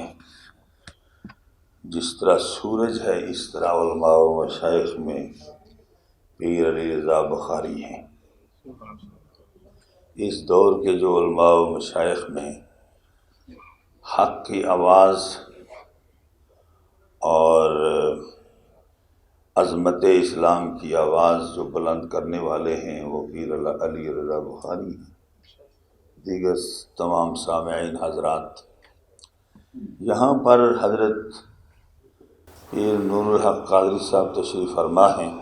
جس طرح سورج ہے اس طرح علماء و مشائخ میں پیر علی رضا بخاری ہیں۔ اس دور کے جو علماء و مشائخ میں حق کی آواز اور عظمت اسلام کی آواز جو بلند کرنے والے ہیں وہ پیر علی رضا بخاری ہیں۔ دیگر تمام سامعین حضرات، یہاں پر حضرت پیر نور الحق قادری صاحب تشریف فرما ہیں۔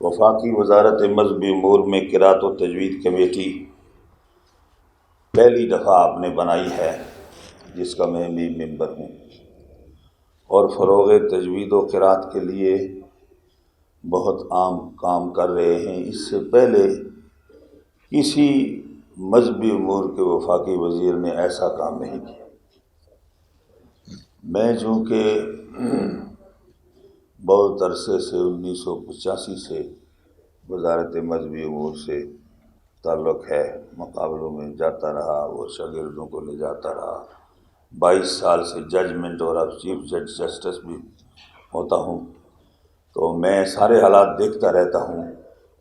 وفاقی وزارت مذہبی امور میں قرات و تجوید کمیٹی پہلی دفعہ آپ نے بنائی ہے، جس کا میں بھی ممبر ہوں، اور فروغ تجوید و قرات کے لیے بہت عام کام کر رہے ہیں۔ اس سے پہلے کسی مذہبی امور کے وفاقی وزیر نے ایسا کام نہیں کیا۔ میں چونکہ بہت عرصے سے 1985 سے وزارت مذہبی امور سے تعلق ہے، مقابلوں میں جاتا رہا اور شاگردوں کو لے جاتا رہا، 22 سال سے ججمنٹ اور اب چیف جسٹس بھی ہوتا ہوں، تو میں سارے حالات دیکھتا رہتا ہوں۔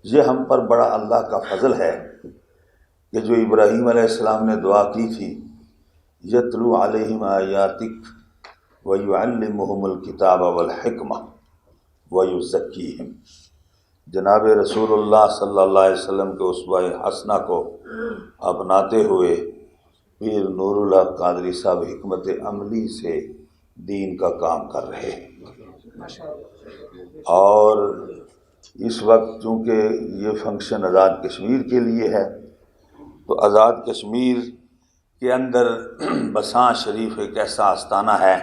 یہ ہم پر بڑا اللہ کا فضل ہے کہ جو ابراہیم علیہ السلام نے دعا کی تھی، یتلو علیہم آیاتک ویعلمہم الکتاب والحکمہ ویزکیہم، جناب رسول اللہ صلی اللہ علیہ وسلم کے اسوہ حسنہ کو اپناتے ہوئے پیر نور الحق قادری صاحب حکمت عملی سے دین کا کام کر رہے ہیں۔ اور اس وقت چونکہ یہ فنکشن آزاد کشمیر کے لیے ہے، تو آزاد کشمیر کے اندر بساں شریف ایک ایسا آستانہ ہے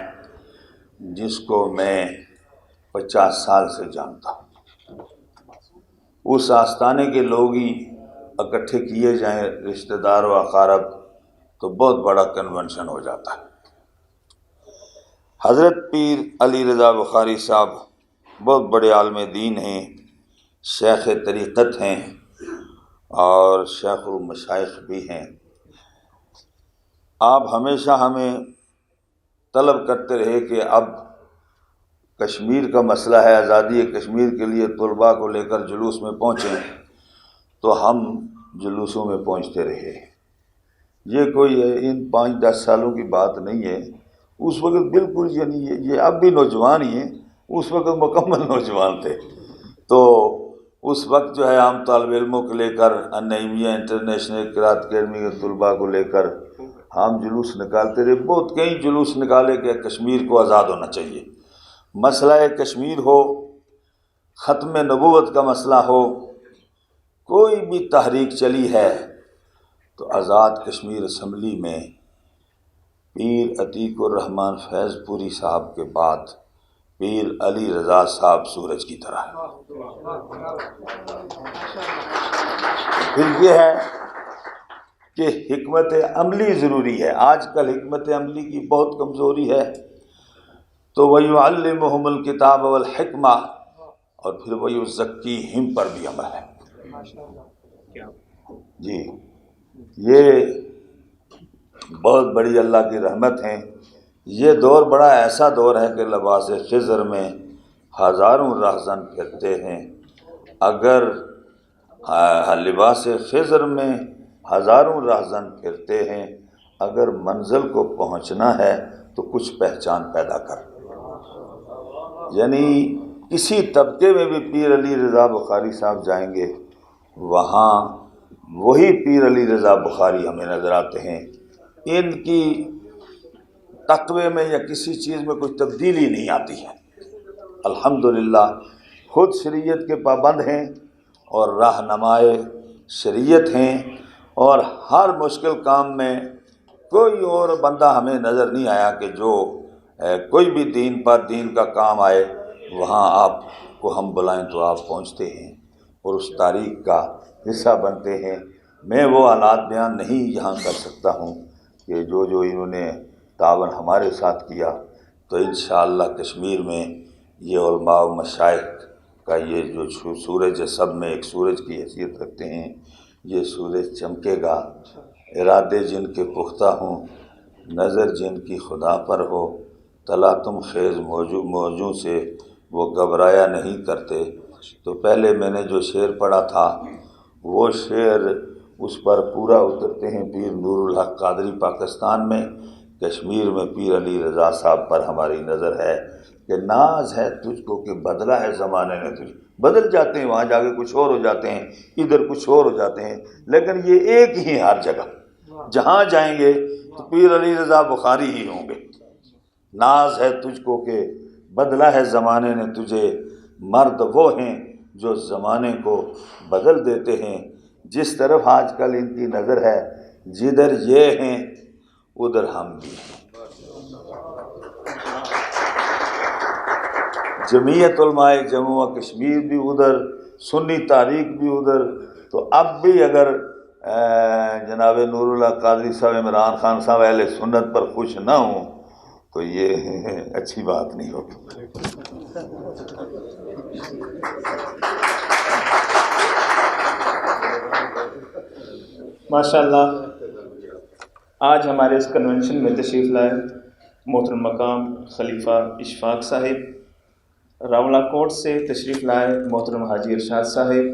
جس کو میں 50 سال سے جانتا ہوں۔ اس آستانے کے لوگ ہی اکٹھے کیے جائیں، رشتہ دار و اقارب، تو بہت بڑا کنونشن ہو جاتا ہے۔ حضرت پیر علی رضا بخاری صاحب بہت بڑے عالم دین ہیں، شیخ طریقت ہیں اور شیخ المشائخ بھی ہیں۔ آپ ہمیشہ ہمیں طلب کرتے رہے کہ اب کشمیر کا مسئلہ ہے، آزادی کشمیر کے لیے طلباء کو لے کر جلوس میں پہنچیں، تو ہم جلوسوں میں پہنچتے رہے۔ یہ کوئی ان 5-10 سالوں کی بات نہیں ہے، اس وقت بالکل یہ اب بھی نوجوان ہی ہیں، اس وقت مکمل نوجوان تھے۔ تو اس وقت جو ہے عام طالب علموں کو لے کر النعیمیہ انٹرنیشنل قرأت اکیڈمی کے طلباء کو لے کر ہم جلوس نکالتے رہے، بہت کئی جلوس نکالے کہ کشمیر کو آزاد ہونا چاہیے، مسئلہ کشمیر ہو، ختم نبوت کا مسئلہ ہو، کوئی بھی تحریک چلی ہے تو آزاد کشمیر اسمبلی میں پیر عتیق الرحمن فیض پوری صاحب کے بعد پیر علی رضا صاحب سورج کی طرح ہے۔ پھر یہ ہے کہ حکمت عملی ضروری ہے، آج کل حکمت عملی کی بہت کمزوری ہے، تو وَيُعَلِّمُهُمُ الْكِتَابَ وَالْحِكْمَةَ اور پھر وَيُزَكِّيهِمْ پر بھی عمل ہے۔ جی یہ بہت بڑی اللہ کی رحمت ہیں۔ یہ دور بڑا ایسا دور ہے کہ لباس خضر میں ہزاروں راہزن پھرتے ہیں، اگر لباس خضر میں ہزاروں راہزن پھرتے ہیں، اگر منزل کو پہنچنا ہے تو کچھ پہچان پیدا کر۔ یعنی کسی طبقے میں بھی پیر علی رضا بخاری صاحب جائیں گے، وہاں وہی پیر علی رضا بخاری ہمیں نظر آتے ہیں، ان کی تقوی میں یا کسی چیز میں کوئی تبدیلی نہیں آتی ہے۔ الحمدللہ خود شریعت کے پابند ہیں اور راہنمائے شریعت ہیں، اور ہر مشکل کام میں کوئی اور بندہ ہمیں نظر نہیں آیا کہ جو کوئی بھی دین پر دین کا کام آئے وہاں آپ کو ہم بلائیں تو آپ پہنچتے ہیں اور اس تاریخ کا حصہ بنتے ہیں۔ میں وہ حالات بیان نہیں یہاں کر سکتا ہوں کہ جو انہوں نے تعاون ہمارے ساتھ کیا، تو انشاءاللہ کشمیر میں یہ علماء و مشائخ کا یہ جو سورج ہے، سب میں ایک سورج کی حیثیت رکھتے ہیں، یہ سورج چمکے گا۔ ارادے جن کے پختہ ہوں، نظر جن کی خدا پر ہو، تلاتم خیز موجوں سے وہ گھبرایا نہیں کرتے۔ تو پہلے میں نے جو شعر پڑھا تھا وہ شعر اس پر پورا اترتے ہیں۔ پیر نور الحق قادری پاکستان میں، کشمیر میں پیر علی رضا صاحب پر ہماری نظر ہے کہ ناز ہے تجھ کو کہ بدلا ہے زمانے نے تجھ۔ بدل جاتے ہیں، وہاں جا کے کچھ اور ہو جاتے ہیں، ادھر کچھ اور ہو جاتے ہیں، لیکن یہ ایک ہی ہر جگہ جہاں جائیں گے تو پیر علی رضا بخاری ہی ہوں گے۔ ناز ہے تجھ کو کہ بدلا ہے زمانے نے تجھے، مرد وہ ہیں جو زمانے کو بدل دیتے ہیں۔ جس طرف آج کل ان کی نظر ہے، جدھر یہ ہیں ادھر ہم بھی ہیں۔ جمعیت علماء جموں و کشمیر بھی ادھر، سنی تاریخ بھی ادھر، تو اب بھی اگر جناب نور اللہ قادری صاحب، عمران خان صاحب اہل سنت پر خوش نہ ہوں تو یہ اچھی بات نہیں ہوتی۔ ماشاء اللہ، آج ہمارے اس کنونشن میں تشریف لائے محترم مقام خلیفہ اشفاق صاحب، راولہ کوٹ سے تشریف لائے محترم حاجی ارشاد صاحب،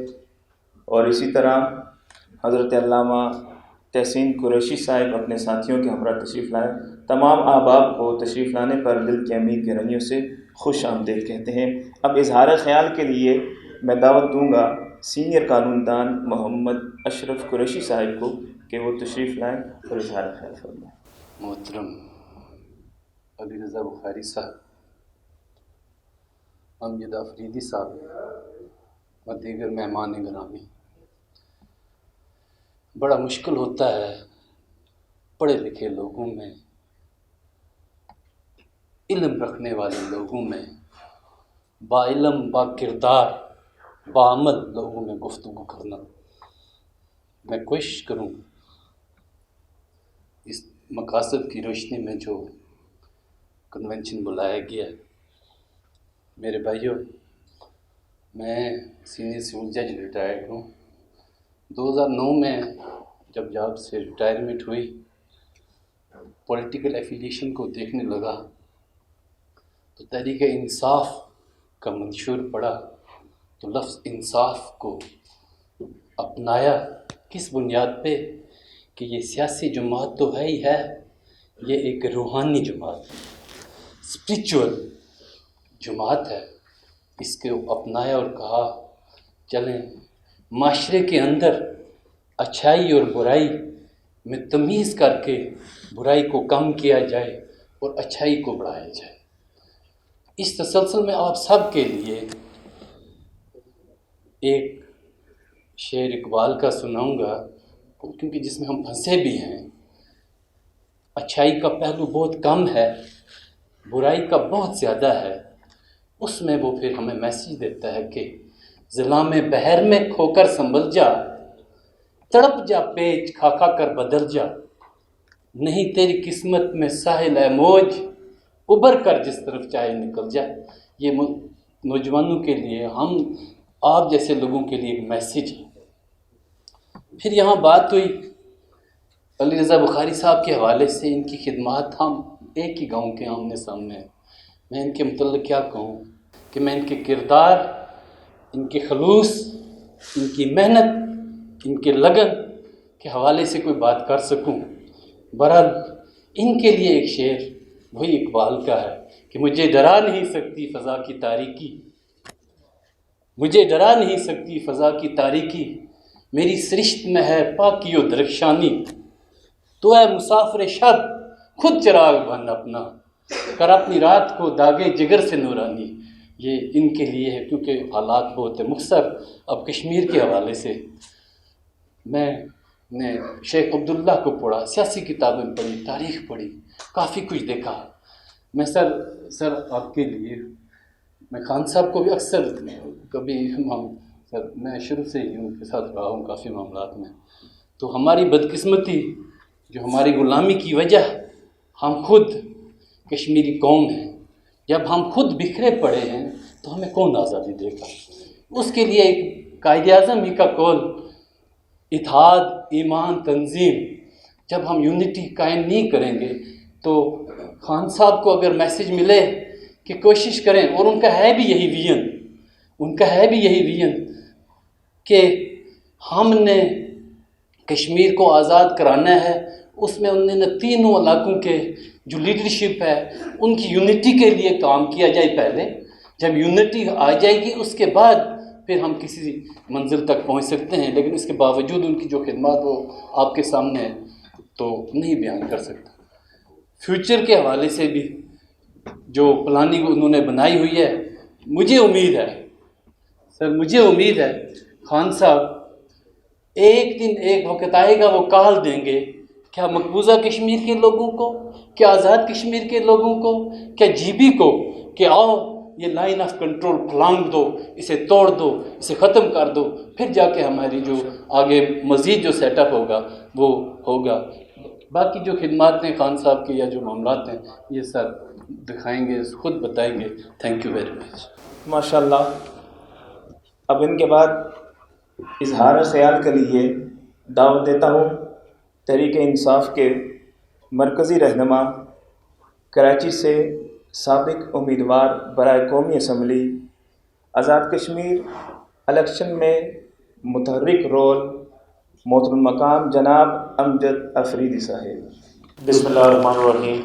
اور اسی طرح حضرت علامہ تحسین قریشی صاحب اپنے ساتھیوں کے ہمراہ تشریف لائے۔ تمام احباب کو تشریف لانے پر دل کی امید گہرائیوں سے خوش آمدید کہتے ہیں۔ اب اظہار خیال کے لیے میں دعوت دوں گا سینئر قانون دان محمد اشرف قریشی صاحب کو کہ وہ تشریف لائیں اور اظہار خیال فرمائیں۔ محترم علی رضا بخاری صاحب، امجد آفریدی صاحب اور دیگر مہمان گرامی، بڑا مشکل ہوتا ہے پڑھے لکھے لوگوں میں، علم رکھنے والے لوگوں میں، با علم با کردار با عمل لوگوں میں گفتگو کرنا۔ میں کوشش کروں اس مقاصد کی روشنی میں جو کنونشن بلایا گیا ہے۔ میرے بھائیوں، میں سینئر سول جج ریٹائرڈ ہوں۔ 2009 میں جب جاب سے ریٹائرمنٹ ہوئی، پولیٹیکل ایفیلیشن کو دیکھنے لگا تو تحریک انصاف کا منشور پڑھا تو لفظ انصاف کو اپنایا۔ کس بنیاد پہ؟ کہ یہ سیاسی جماعت تو ہے ہی ہے، یہ ایک روحانی جماعت ہے، اسپریچول جماعت ہے۔ اس کو اپنایا اور کہا چلیں معاشرے کے اندر اچھائی اور برائی میں تمیز کر کے برائی کو کم کیا جائے اور اچھائی کو بڑھایا جائے۔ اس تسلسل میں آپ سب کے لیے ایک شعر اقبال کا سناؤں گا، کیونکہ جس میں ہم پھنسے بھی ہیں۔ اچھائی کا پہلو بہت کم ہے، برائی کا بہت زیادہ ہے۔ اس میں وہ پھر ہمیں میسیج دیتا ہے کہ ظلام بحر میں کھو کر سنبھل جا، تڑپ جا پیچ کھا کھا کر بدل جا، نہیں تیری قسمت میں ساحل ہے موج، ابھر کر جس طرف چاہے نکل جا۔ یہ نوجوانوں کے لیے، ہم آپ جیسے لوگوں کے لیے ایک میسیج ہے۔ پھر یہاں بات ہوئی علی رضا بخاری صاحب کے حوالے سے، ان کی خدمات ہم ایک ہی گاؤں کے آمنے سامنے ہیں۔ میں ان کے متعلق کیا کہوں کہ میں ان کے کردار، ان کے خلوص، ان کی محنت، ان کے لگن کے حوالے سے کوئی بات کر سکوں۔ بہرحال ان کے لیے ایک شعر وہی اقبال کا ہے کہ مجھے ڈرا نہیں سکتی فضا کی تاریکی، مجھے ڈرا نہیں سکتی فضا کی تاریکی، میری سرشت میں ہے پاکی و درخشانی، تو اے مسافر شب خود چراغ بن اپنا، کر اپنی رات کو داغے جگر سے نورانی۔ یہ ان کے لیے ہے کیونکہ حالات بہت ہے مختصر۔ اب کشمیر کے حوالے سے میں نے شیخ عبداللہ کو پڑھا، سیاسی کتابیں پڑھی، تاریخ پڑھی، کافی کچھ دیکھا۔ میں سر آپ کے لیے، میں خان صاحب کو بھی اکثر کبھی سر میں شروع سے ہی ان کے ساتھ رہا ہوں کافی معاملات میں، تو ہماری بدقسمتی جو ہماری غلامی کی وجہ، ہم خود کشمیری قوم ہیں، جب ہم خود بکھرے پڑے ہیں تو ہمیں کون آزادی دے گا؟ اس کے لیے ایک قائد اعظم ہی کا قول، اتحاد ایمان تنظیم، جب ہم یونٹی قائم نہیں کریں گے تو خان صاحب کو اگر میسیج ملے کہ کوشش کریں، اور ان کا ہے بھی یہی ویژن، ان کا ہے بھی یہی ویژن کہ ہم نے کشمیر کو آزاد کرانا ہے، اس میں انہوں نے تینوں علاقوں کے جو لیڈرشپ ہے ان کی یونٹی کے لیے کام کیا جائے پہلے، جب یونٹی آ جائے گی اس کے بعد پھر ہم کسی منزل تک پہنچ سکتے ہیں۔ لیکن اس کے باوجود ان کی جو خدمات وہ آپ کے سامنے ہیں تو نہیں بیان کر سکتا۔ فیوچر کے حوالے سے بھی جو پلاننگ انہوں نے بنائی ہوئی ہے، مجھے امید ہے سر، مجھے امید ہے خان صاحب ایک دن ایک وقت آئے گا وہ کال دیں گے، کیا مقبوضہ کشمیر کے لوگوں کو، کیا آزاد کشمیر کے لوگوں کو، کیا جی بی کو کہ آؤ یہ لائن آف کنٹرول پھلانگ دو، اسے توڑ دو، اسے ختم کر دو، پھر جا کے ہماری جو آگے مزید جو سیٹ اپ ہوگا وہ ہوگا۔ باقی جو خدمات ہیں خان صاحب کے یا جو معاملات ہیں یہ سب دکھائیں گے، خود بتائیں گے. Thank you very much. ماشاء اللہ. اب ان کے بعد اظہار خیال کے لیے دعوت دیتا ہوں تحریک انصاف کے مرکزی رہنما، کراچی سے سابق امیدوار برائے قومی اسمبلی آزاد کشمیر الیکشن میں متحرک رول، محترم مقام جناب امجد افریدی صاحب. بسم اللہ الرحمن الرحیم.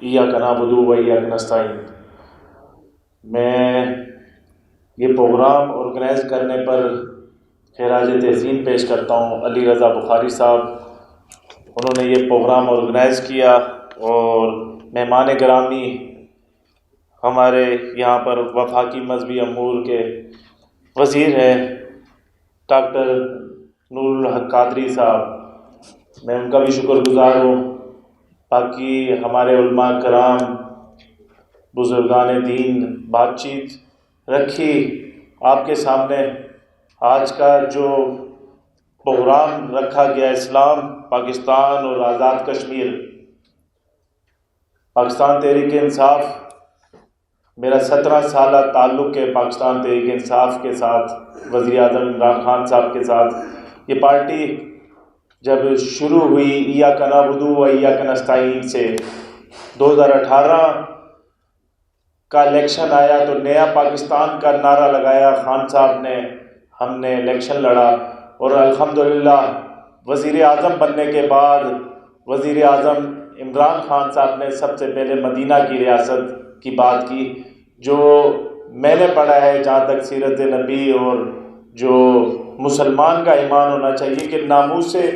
ایاک نعبد و ایاک نستعین. میں یہ پروگرام آرگنائز کرنے پر خراج تحسین پیش کرتا ہوں علی رضا بخاری صاحب. انہوں نے یہ پروگرام آرگنائز کیا اور مہمان گرامی ہمارے یہاں پر وفاقی مذہبی امور کے وزیر ہیں ڈاکٹر نور الحق قادری صاحب، میں ان کا بھی شکر گزار ہوں. باقی ہمارے علماء کرام، بزرگان دین بات چیت رکھی آپ کے سامنے. آج کا جو پروگرام رکھا گیا اسلام، پاکستان اور آزاد کشمیر، پاکستان تحریک انصاف، میرا 17 سالہ تعلق ہے پاکستان تحریک انصاف کے ساتھ، وزیر اعظم عمران خان صاحب کے ساتھ. یہ پارٹی جب شروع ہوئی ایاک نعبد و ایاک نستعین سے 2018 کا الیکشن آیا تو نیا پاکستان کا نعرہ لگایا خان صاحب نے، ہم نے الیکشن لڑا اور الحمدللہ وزیر اعظم بننے کے بعد وزیر اعظم عمران خان صاحب نے سب سے پہلے مدینہ کی ریاست کی بات کی. جو میں نے پڑھا ہے جہاں تک سیرت نبی اور جو مسلمان کا ایمان ہونا چاہیے کہ ناموس سے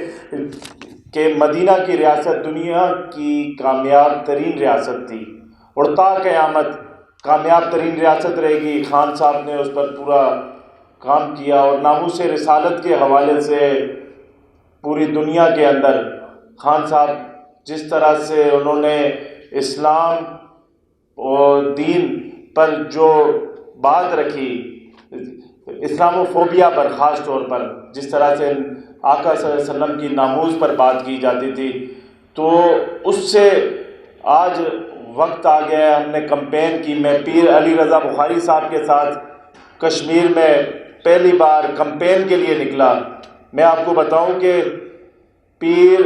کہ مدینہ کی ریاست دنیا کی کامیاب ترین ریاست تھی اور تا قیامت کامیاب ترین ریاست رہے گی. خان صاحب نے اس پر پورا کام کیا اور ناموس رسالت کے حوالے سے پوری دنیا کے اندر خان صاحب جس طرح سے انہوں نے اسلام اور دین پر جو بات رکھی، اسلام فوبیا پر خاص طور پر جس طرح سے آقا صلی اللہ علیہ وسلم کی ناموز پر بات کی جاتی تھی، تو اس سے آج وقت آ گیا ہے. ہم نے کمپین کی. میں پیر علی رضا بخاری صاحب کے ساتھ کشمیر میں پہلی بار کمپین کے لیے نکلا. میں آپ کو بتاؤں کہ پیر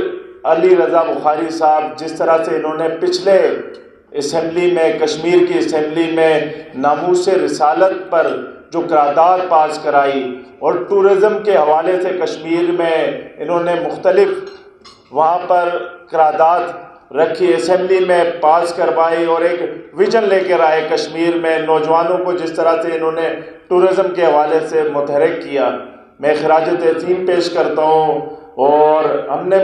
علی رضا بخاری صاحب جس طرح سے انہوں نے پچھلے اسمبلی میں، کشمیر کی اسمبلی میں ناموس رسالت پر جو قرارداد پاس کرائی اور ٹورزم کے حوالے سے کشمیر میں انہوں نے مختلف وہاں پر قرارداد رکھی، اسمبلی میں پاس کروائی اور ایک ویژن لے کر آئے کشمیر میں. نوجوانوں کو جس طرح سے انہوں نے ٹورزم کے حوالے سے متحرک کیا، میں خراج تحسین پیش کرتا ہوں. اور ہم نے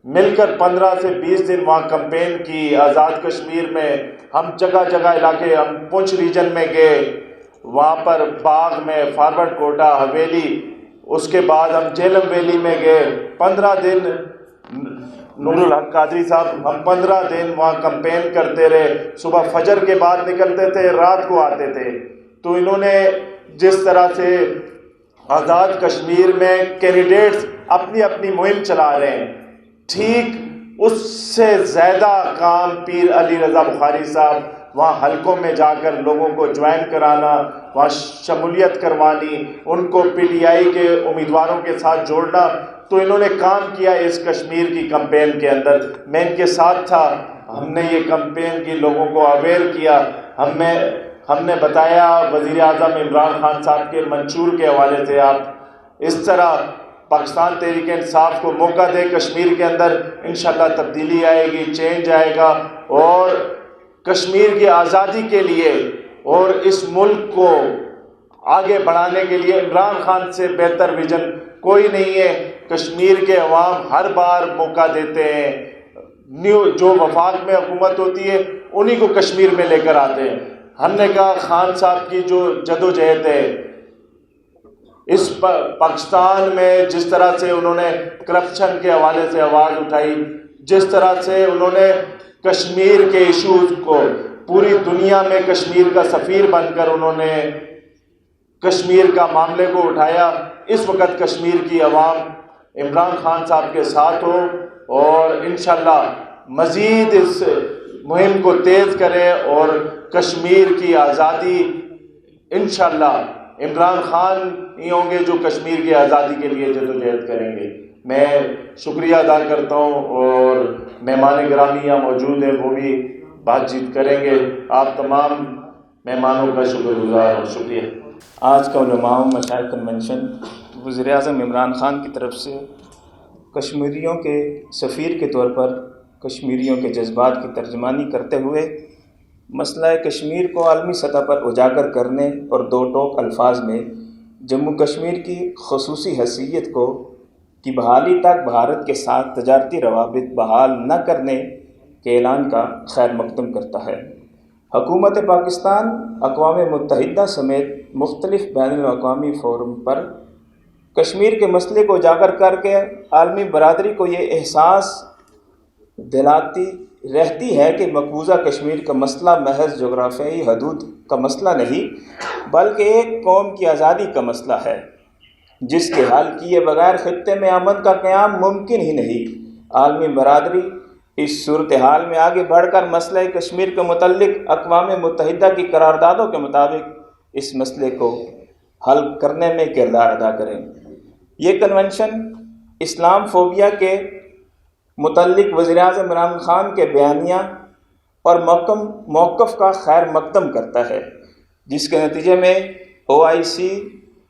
مل کر 15 سے 20 دن وہاں کمپین کی آزاد کشمیر میں. ہم جگہ جگہ علاقے، ہم پونچھ ریجن میں گئے، وہاں پر باغ میں، فارورڈ کوٹا، حویلی، اس کے بعد ہم جہلم ویلی میں گئے. 15 دن نور الحق قادری صاحب، ہم 15 دن وہاں کمپین کرتے رہے. صبح فجر کے بعد نکلتے تھے، رات کو آتے تھے. تو انہوں نے جس طرح سے آزاد کشمیر میں کینڈیڈیٹس اپنی اپنی مہم چلا رہے ہیں، ٹھیک اس سے زیادہ کام پیر علی رضا بخاری صاحب وہاں حلقوں میں جا کر لوگوں کو جوائن کرانا، وہاں شمولیت کروانی، ان کو پی ٹی آئی کے امیدواروں کے ساتھ جوڑنا. تو انہوں نے کام کیا اس کشمیر کی کمپین کے اندر. میں ان کے ساتھ تھا. ہم نے یہ کمپین کی، لوگوں کو اویئر کیا. ہم نے بتایا وزیر اعظم عمران خان صاحب کے منشور کے حوالے سے آپ اس طرح پاکستان تحریک انصاف کو موقع دے کشمیر کے اندر، انشاءاللہ تبدیلی آئے گی، چینج آئے گا. اور کشمیر کی آزادی کے لیے اور اس ملک کو آگے بڑھانے کے لیے عمران خان سے بہتر ویژن کوئی نہیں ہے. کشمیر کے عوام ہر بار موقع دیتے ہیں. جو وفاق میں حکومت ہوتی ہے انہی کو کشمیر میں لے کر آتے ہیں. ہم نے کہا خان صاحب کی جو جدوجہد ہے اس پاکستان میں، جس طرح سے انہوں نے کرپشن کے حوالے سے آواز اٹھائی، جس طرح سے انہوں نے کشمیر کے ایشوز کو پوری دنیا میں کشمیر کا سفیر بن کر انہوں نے کشمیر کا معاملے کو اٹھایا. اس وقت کشمیر کی عوام عمران خان صاحب کے ساتھ ہو اور انشاءاللہ مزید اس مہم کو تیز کریں اور کشمیر کی آزادی انشاءاللہ عمران خان ہی ہوں گے جو کشمیر کی آزادی کے لیے جدوجہد کریں گے۔ میں شکریہ ادا کرتا ہوں اور مہمان گرامی یہاں موجود ہیں، وہ بھی بات چیت کریں گے۔ آپ تمام مہمانوں کا شکر گزار ہوں، شکریہ۔ آج کا علماء و مشائخ کنونشن وزیر اعظم عمران خان کی طرف سے کشمیریوں کے سفیر کے طور پر کشمیریوں کے جذبات کی ترجمانی کرتے ہوئے مسئلہ کشمیر کو عالمی سطح پر اجاگر کرنے اور دو ٹوک الفاظ میں جموں کشمیر کی خصوصی حیثیت کی بحالی تک بھارت کے ساتھ تجارتی روابط بحال نہ کرنے کے اعلان کا خیر مقدم کرتا ہے۔ حکومت پاکستان اقوام متحدہ سمیت مختلف بین الاقوامی فورم پر کشمیر کے مسئلے کو اجاگر کر کے عالمی برادری کو یہ احساس دلاتی رہتی ہے کہ مقبوضہ کشمیر کا مسئلہ محض جغرافیائی حدود کا مسئلہ نہیں بلکہ ایک قوم کی آزادی کا مسئلہ ہے، جس کے حل کیے بغیر خطے میں امن کا قیام ممکن ہی نہیں۔ عالمی برادری اس صورتحال میں آگے بڑھ کر مسئلہ کشمیر کے متعلق اقوام متحدہ کی قراردادوں کے مطابق اس مسئلے کو حل کرنے میں کردار ادا کریں۔ یہ کنونشن اسلام فوبیا کے متعلق وزیر اعظم عمران خان کے بیانیہ اور موقف کا خیر مقدم کرتا ہے، جس کے نتیجے میں OIC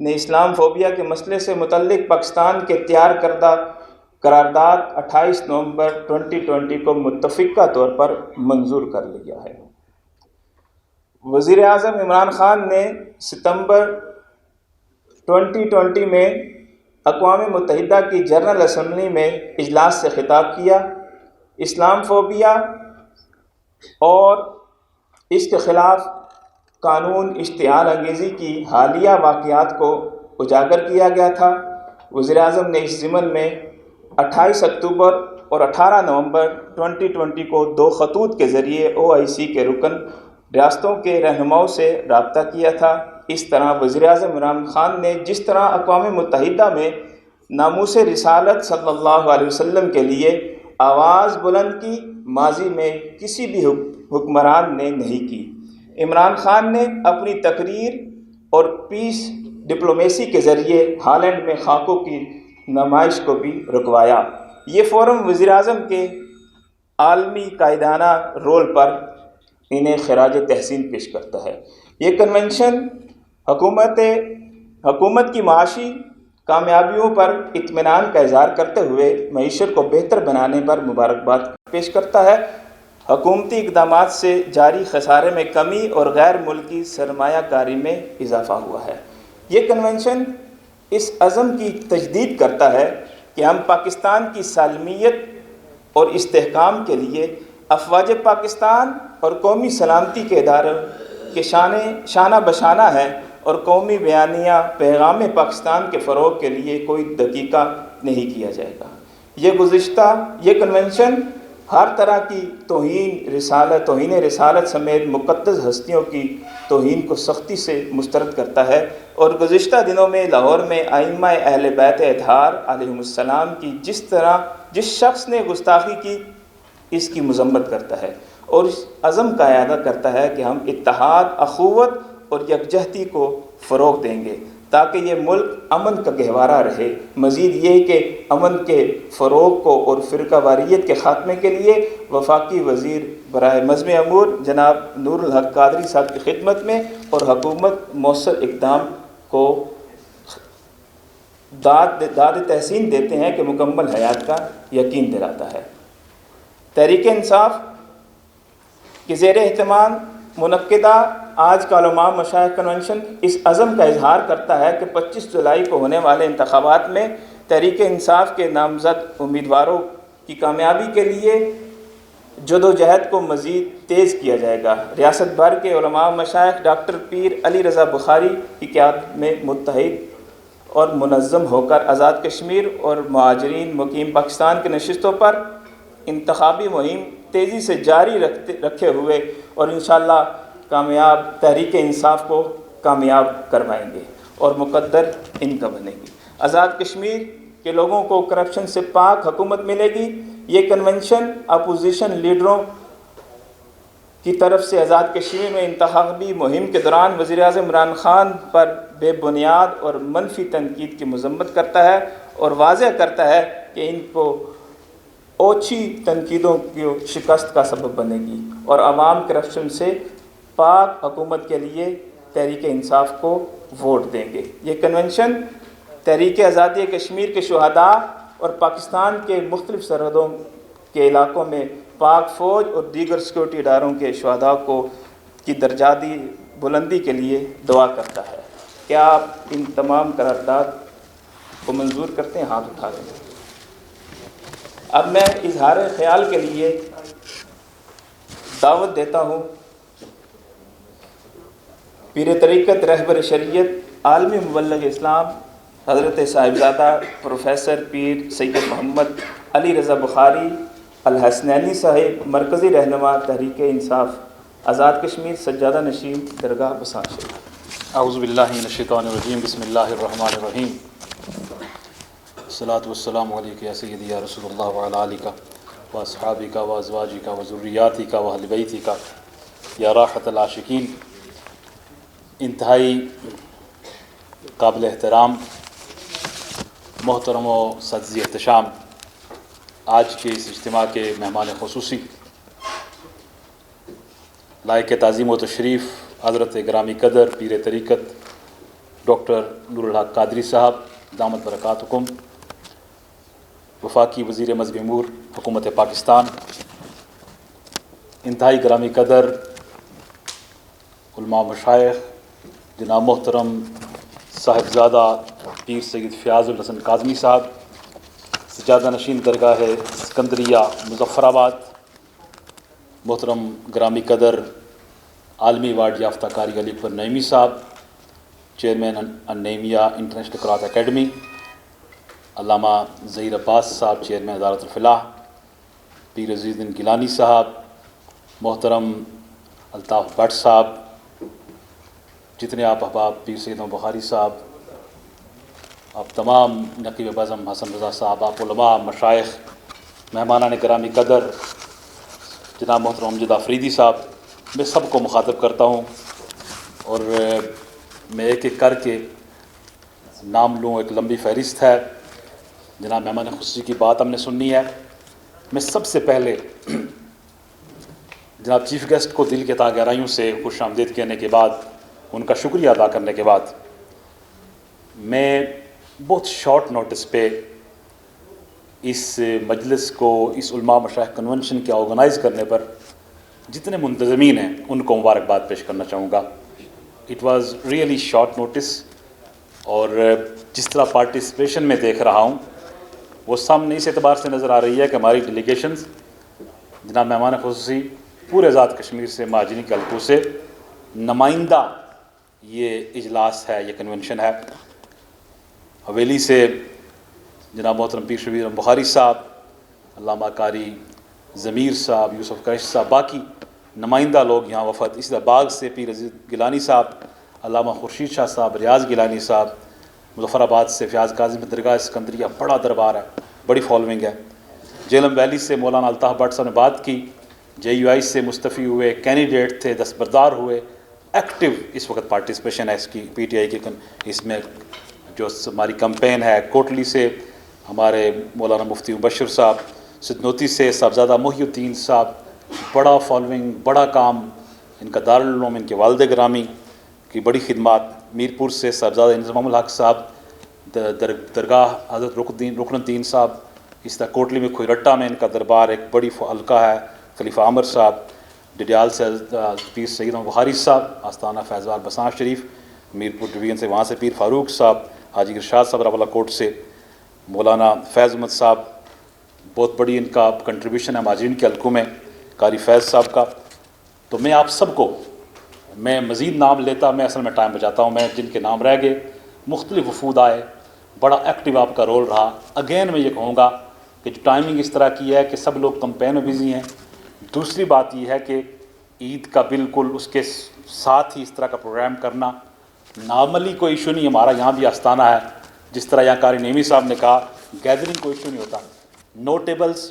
نے اسلام فوبیا کے مسئلے سے متعلق پاکستان کے تیار کردہ قرارداد 28 نومبر 2020 کو متفقہ طور پر منظور کر لیا ہے۔ وزیر اعظم عمران خان نے ستمبر 2020 میں اقوام متحدہ کی جنرل اسمبلی میں اجلاس سے خطاب کیا۔ اسلام فوبیا اور اس کے خلاف قانون اشتعال انگیزی کی حالیہ واقعات کو اجاگر کیا گیا تھا۔ وزیر اعظم نے اس ضمن میں 28 اکتوبر اور 18 نومبر 2020 کو 2 خطوط کے ذریعے OIC کے رکن ریاستوں کے رہنماؤں سے رابطہ کیا تھا۔ اس طرح وزیر اعظم عمران خان نے جس طرح اقوام متحدہ میں ناموس رسالت صلی اللہ علیہ وسلم کے لیے آواز بلند کی، ماضی میں کسی بھی حکمران نے نہیں کی۔ عمران خان نے اپنی تقریر اور پیس ڈپلومیسی کے ذریعے ہالینڈ میں خاکوں کی نمائش کو بھی رکوایا۔ یہ فورم وزیر اعظم کے عالمی قائدانہ رول پر انہیں خراج تحسین پیش کرتا ہے۔ یہ کنونشن حکومت کی معاشی کامیابیوں پر اطمینان کا اظہار کرتے ہوئے معیشت کو بہتر بنانے پر مبارکباد پیش کرتا ہے۔ حکومتی اقدامات سے جاری خسارے میں کمی اور غیر ملکی سرمایہ کاری میں اضافہ ہوا ہے۔ یہ کنونشن اس عزم کی تجدید کرتا ہے کہ ہم پاکستان کی سالمیت اور استحکام کے لیے افواج پاکستان اور قومی سلامتی کے اداروں کے شانہ بشانہ ہیں اور قومی بیانیہ پیغام پاکستان کے فروغ کے لیے کوئی دقیقہ نہیں کیا جائے گا۔ یہ کنونشن ہر طرح کی توہین رسالت سمیت مقدس ہستیوں کی توہین کو سختی سے مسترد کرتا ہے اور گزشتہ دنوں میں لاہور میں ائمہ اہل بیت اطہار علیہم السلام کی جس شخص نے گستاخی کی اس کی مذمت کرتا ہے اور اس عزم کا اعادہ کرتا ہے کہ ہم اتحاد، اخوت اور یکجہتی کو فروغ دیں گے تاکہ یہ ملک امن کا گہوارہ رہے۔ مزید یہ کہ امن کے فروغ کو اور فرقہ واریت کے خاتمے کے لیے وفاقی وزیر برائے مجمع امور جناب نور الحق قادری صاحب کی خدمت میں اور حکومت مؤثر اقدام کو داد تحسین دیتے ہیں کہ مکمل حیات کا یقین دلاتا ہے۔ تحریک انصاف کے زیر اہتمام منعقدہ آج کا علماء مشائخ کنونشن اس عزم کا اظہار کرتا ہے کہ 25 جولائی کو ہونے والے انتخابات میں تحریک انصاف کے نامزد امیدواروں کی کامیابی کے لیے جدوجہد کو مزید تیز کیا جائے گا۔ ریاست بھر کے علماء مشائخ ڈاکٹر پیر علی رضا بخاری کی قیادت میں متحد اور منظم ہو کر آزاد کشمیر اور مہاجرین مقیم پاکستان کے نشستوں پر انتخابی مہم تیزی سے جاری رکھے ہوئے اور انشاءاللہ کامیاب تحریک انصاف کو کامیاب کروائیں گے اور مقدر ان کا بنے گی۔ آزاد کشمیر کے لوگوں کو کرپشن سے پاک حکومت ملے گی، یہ کنونشن اپوزیشن لیڈروں کی طرف سے آزاد کشمیر میں انتخابی مہم کے دوران وزیر اعظم عمران خان پر بے بنیاد اور منفی تنقید کی مذمت کرتا ہے اور واضح کرتا ہے کہ ان کو اوچھی تنقیدوں کی شکست کا سبب بنے گی اور عوام کرپشن سے پاک حکومت کے لیے تحریک انصاف کو ووٹ دیں گے۔ یہ کنونشن تحریک آزادی کشمیر کے شہداء اور پاکستان کے مختلف سرحدوں کے علاقوں میں پاک فوج اور دیگر سیکورٹی اداروں کے شہداء کی درجاتی بلندی کے لیے دعا کرتا ہے۔ کیا آپ ان تمام قرارداد کو منظور کرتے ہیں؟ ہاتھ اٹھا دیں۔ اب میں اظہار خیال کے لیے دعوت دیتا ہوں پیر طریقت رہبر شریعت عالمی مبلغ اسلام حضرت صاحبزادہ پروفیسر پیر سید محمد علی رضا بخاری الحسنینی صاحب، مرکزی رہنما تحریک انصاف آزاد کشمیر، سجادہ نشین، درگاہ بسان شریف۔ اعوذ باللہ من الشیطان الرجیم، بسم اللہ الرحمن الرحیم۔ الصلاۃ والسلام علیک یا سیدی یا رسول اللہ وعلی آلک و اصحابک و ازواجک و ذریاتک و اہل بیتک یا راحت العاشقین۔ انتہائی قابل احترام، محترم و سعزی احتشام آج کے اس اجتماع کے مہمان خصوصی، لائق تعظیم و تشریف حضرت گرامی قدر پیر طریقت ڈاکٹر نور الحق قادری صاحب دامت برکاتکم، وفاقی وزیر مذہبی امور حکومت پاکستان، انتہائی گرامی قدر علماء مشائخ جناب محترم صاحبزادہ پیر سید فیاض الحسن کاظمی صاحب، سجادہ نشین درگاہ سکندریہ مظفر آباد، محترم گرامی قدر عالمی ایوارڈ یافتہ قاری علی اکبر نعیمی صاحب، چیئرمین النعیمیہ انٹرنیشنل قرأت اکیڈمی، علامہ ظہیر عباس صاحب چیئرمین ادارۃ الفلاح، پیر عزیز الدین گیلانی صاحب، محترم الطاف بٹ صاحب، جتنے آپ احباب، پیر سید بخاری صاحب، آپ تمام نقیب بزم حسن رضا صاحب، آپ علماء مشائخ، مہمانان گرامی قدر جناب محترم امجد آفریدی صاحب، میں سب کو مخاطب کرتا ہوں اور میں ایک ایک کر کے نام لوں، ایک لمبی فہرست ہے۔ جناب مہمان خصوصی کی بات ہم نے سننی ہے۔ میں سب سے پہلے جناب چیف گیسٹ کو دل کے تہ گہرائیوں سے خوش آمدید کہنے کے بعد، ان کا شکریہ ادا کرنے کے بعد، میں بہت شارٹ نوٹس پہ اس مجلس کو، اس علماء مشائخ کنونشن کے آرگنائز کرنے پر جتنے منتظمین ہیں ان کو مبارکباد پیش کرنا چاہوں گا۔ It was really short notice, اور جس طرح پارٹیسپیشن میں دیکھ رہا ہوں وہ سامنے اس اعتبار سے نظر آ رہی ہے کہ ہماری ڈیلیگیشنز، جناب مہمان خصوصی پورے آزاد کشمیر سے، مہاجرین کے حلقوں سے نمائندہ یہ اجلاس ہے، یہ کنونشن ہے۔ حویلی سے جناب محترم پیر شبیر بخاری صاحب، علامہ قاری ضمیر صاحب، یوسف قریشی صاحب، باقی نمائندہ لوگ یہاں وفد، اسی طرح باغ سے پیر عزیز گیلانی صاحب، علامہ خورشید شاہ صاحب، ریاض گیلانی صاحب، مظفر آباد سے فیاض کاظمی درگاہ سکندریہ، بڑا دربار ہے، بڑی فالوئنگ ہے۔ جیلم ویلی سے مولانا الطاف بٹ صاحب نے بات کی، جے یو آئی سے مستفی ہوئے، کینڈیڈیٹ تھے، دستبردار ہوئے، ایکٹیو اس وقت پارٹیسپیشن ہے اس کی، پی ٹی آئی کے اس میں جو ہماری کمپین ہے۔ کوٹلی سے ہمارے مولانا مفتی مبشر صاحب، سدنوتی سے صاحبزادہ محی الدین صاحب، بڑا فالوئنگ، بڑا کام، ان کا دارالعلوم، ان کے والد گرامی کی بڑی خدمات۔ میرپور سے صاحبزادہ انضمام الحق صاحب، درگاہ حضرت رکن الدین صاحب، اس طرح کوٹلی میں کھوئرٹا میں ان کا دربار ایک بڑی حلقہ ہے، خلیفہ عامر صاحب، ڈڈیال سے پیر سید بخاری صاحب، آستانہ فیضوار بسان شریف، میرپور ڈویژن سے وہاں سے پیر فاروق صاحب، حاجی ارشاد صاحب راولہ کوٹ سے، مولانا فیض احمد صاحب، بہت بڑی ان کا کنٹریبیوشن ہے مہاجرین کے حلقوں میں، قاری فیض صاحب کا۔ تو میں آپ سب کو، میں مزید نام لیتا، میں اصل میں ٹائم بچاتا ہوں، میں جن کے نام رہ گئے، مختلف وفود آئے، بڑا ایکٹیو آپ کا رول رہا۔ اگین میں یہ کہوں گا کہ جو ٹائمنگ اس طرح کی ہے کہ سب لوگ کمپین میں بزی ہیں۔ دوسری بات یہ ہے کہ عید کا بالکل اس کے ساتھ ہی اس طرح کا پروگرام کرنا نارملی کوئی ایشو نہیں، ہمارا یہاں بھی آستانہ ہے، جس طرح یہاں قاری نعیمی صاحب نے کہا، گیدرنگ کوئی ایشو نہیں ہوتا۔ نوٹیبلز،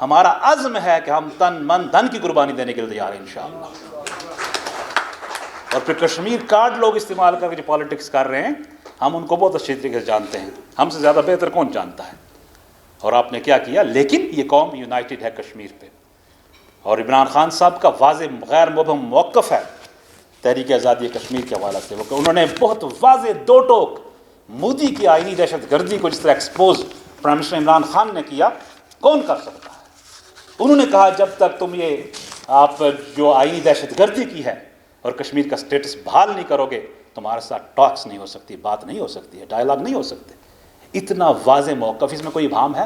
ہمارا عزم ہے کہ ہم تن من دھن کی قربانی دینے کے لیے تیار ہیں انشاءاللہ. اور پھر کشمیر کارڈ لوگ استعمال کر کے جو پالیٹکس کر رہے ہیں، ہم ان کو بہت اچھی طریقے سے جانتے ہیں، ہم سے زیادہ بہتر کون جانتا ہے. اور آپ نے کیا کیا، لیکن یہ قوم یونائٹڈ ہے کشمیر پہ. اور عمران خان صاحب کا واضح غیر مبہم موقف ہے تحریک آزادی کشمیر کے حوالے سے. انہوں نے بہت واضح دو ٹوک مودی کی آئینی دہشت گردی کو جس طرح expose prime minister Imran Khan نے کیا، کون کر سکتا ہے. انہوں نے کہا جب تک تم یہ آپ جو آئینی دہشت گردی کی ہے اور کشمیر کا سٹیٹس بحال نہیں کرو گے، تمہارے ساتھ ٹاکس نہیں ہو سکتی، بات نہیں ہو سکتی ہے، ڈائلاگ نہیں ہو سکتے. اتنا واضح موقف، اس میں کوئی ابہام ہے؟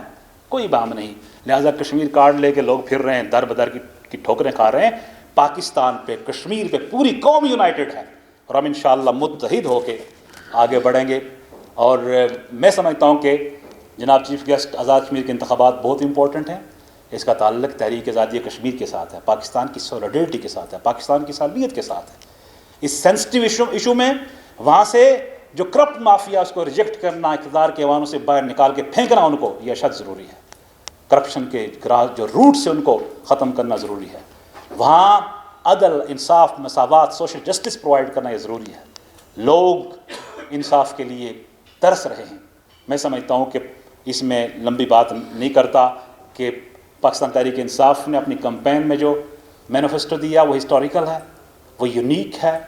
کوئی ابہام نہیں. لہٰذا کشمیر کارڈ لے کے لوگ پھر رہے ہیں، در بدر کی ٹھوکریں کھا رہے ہیں. پاکستان پہ، کشمیر پہ پوری قوم یونائٹڈ ہے اور ہم انشاءاللہ متحد ہو کے آگے بڑھیں گے. اور میں سمجھتا ہوں کہ جناب چیف گیسٹ، آزاد کشمیر کے انتخابات بہت امپورٹنٹ ہیں. اس کا تعلق تحریک آزادی کشمیر کے ساتھ ہے، پاکستان کی سولیڈرٹی کے ساتھ ہے، پاکستان کی سالمیت کے ساتھ ہے. اس سینسٹیو ایشو میں وہاں سے جو کرپٹ مافیا اس کو ریجیکٹ کرنا، اقتدار کے ایوانوں سے باہر نکال کے پھینکنا ان کو، یہ اشد ضروری ہے. کرپشن کے جو روٹ سے ان کو ختم کرنا ضروری ہے. وہاں عدل، انصاف، مساوات، سوشل جسٹس پرووائڈ کرنا یہ ضروری ہے. لوگ انصاف کے لیے ترس رہے ہیں. میں سمجھتا ہوں کہ اس میں لمبی بات نہیں کرتا کہ پاکستان تحریک انصاف نے اپنی کمپین میں جو مینیفیسٹو دیا وہ ہسٹوریکل ہے، وہ یونیک ہے،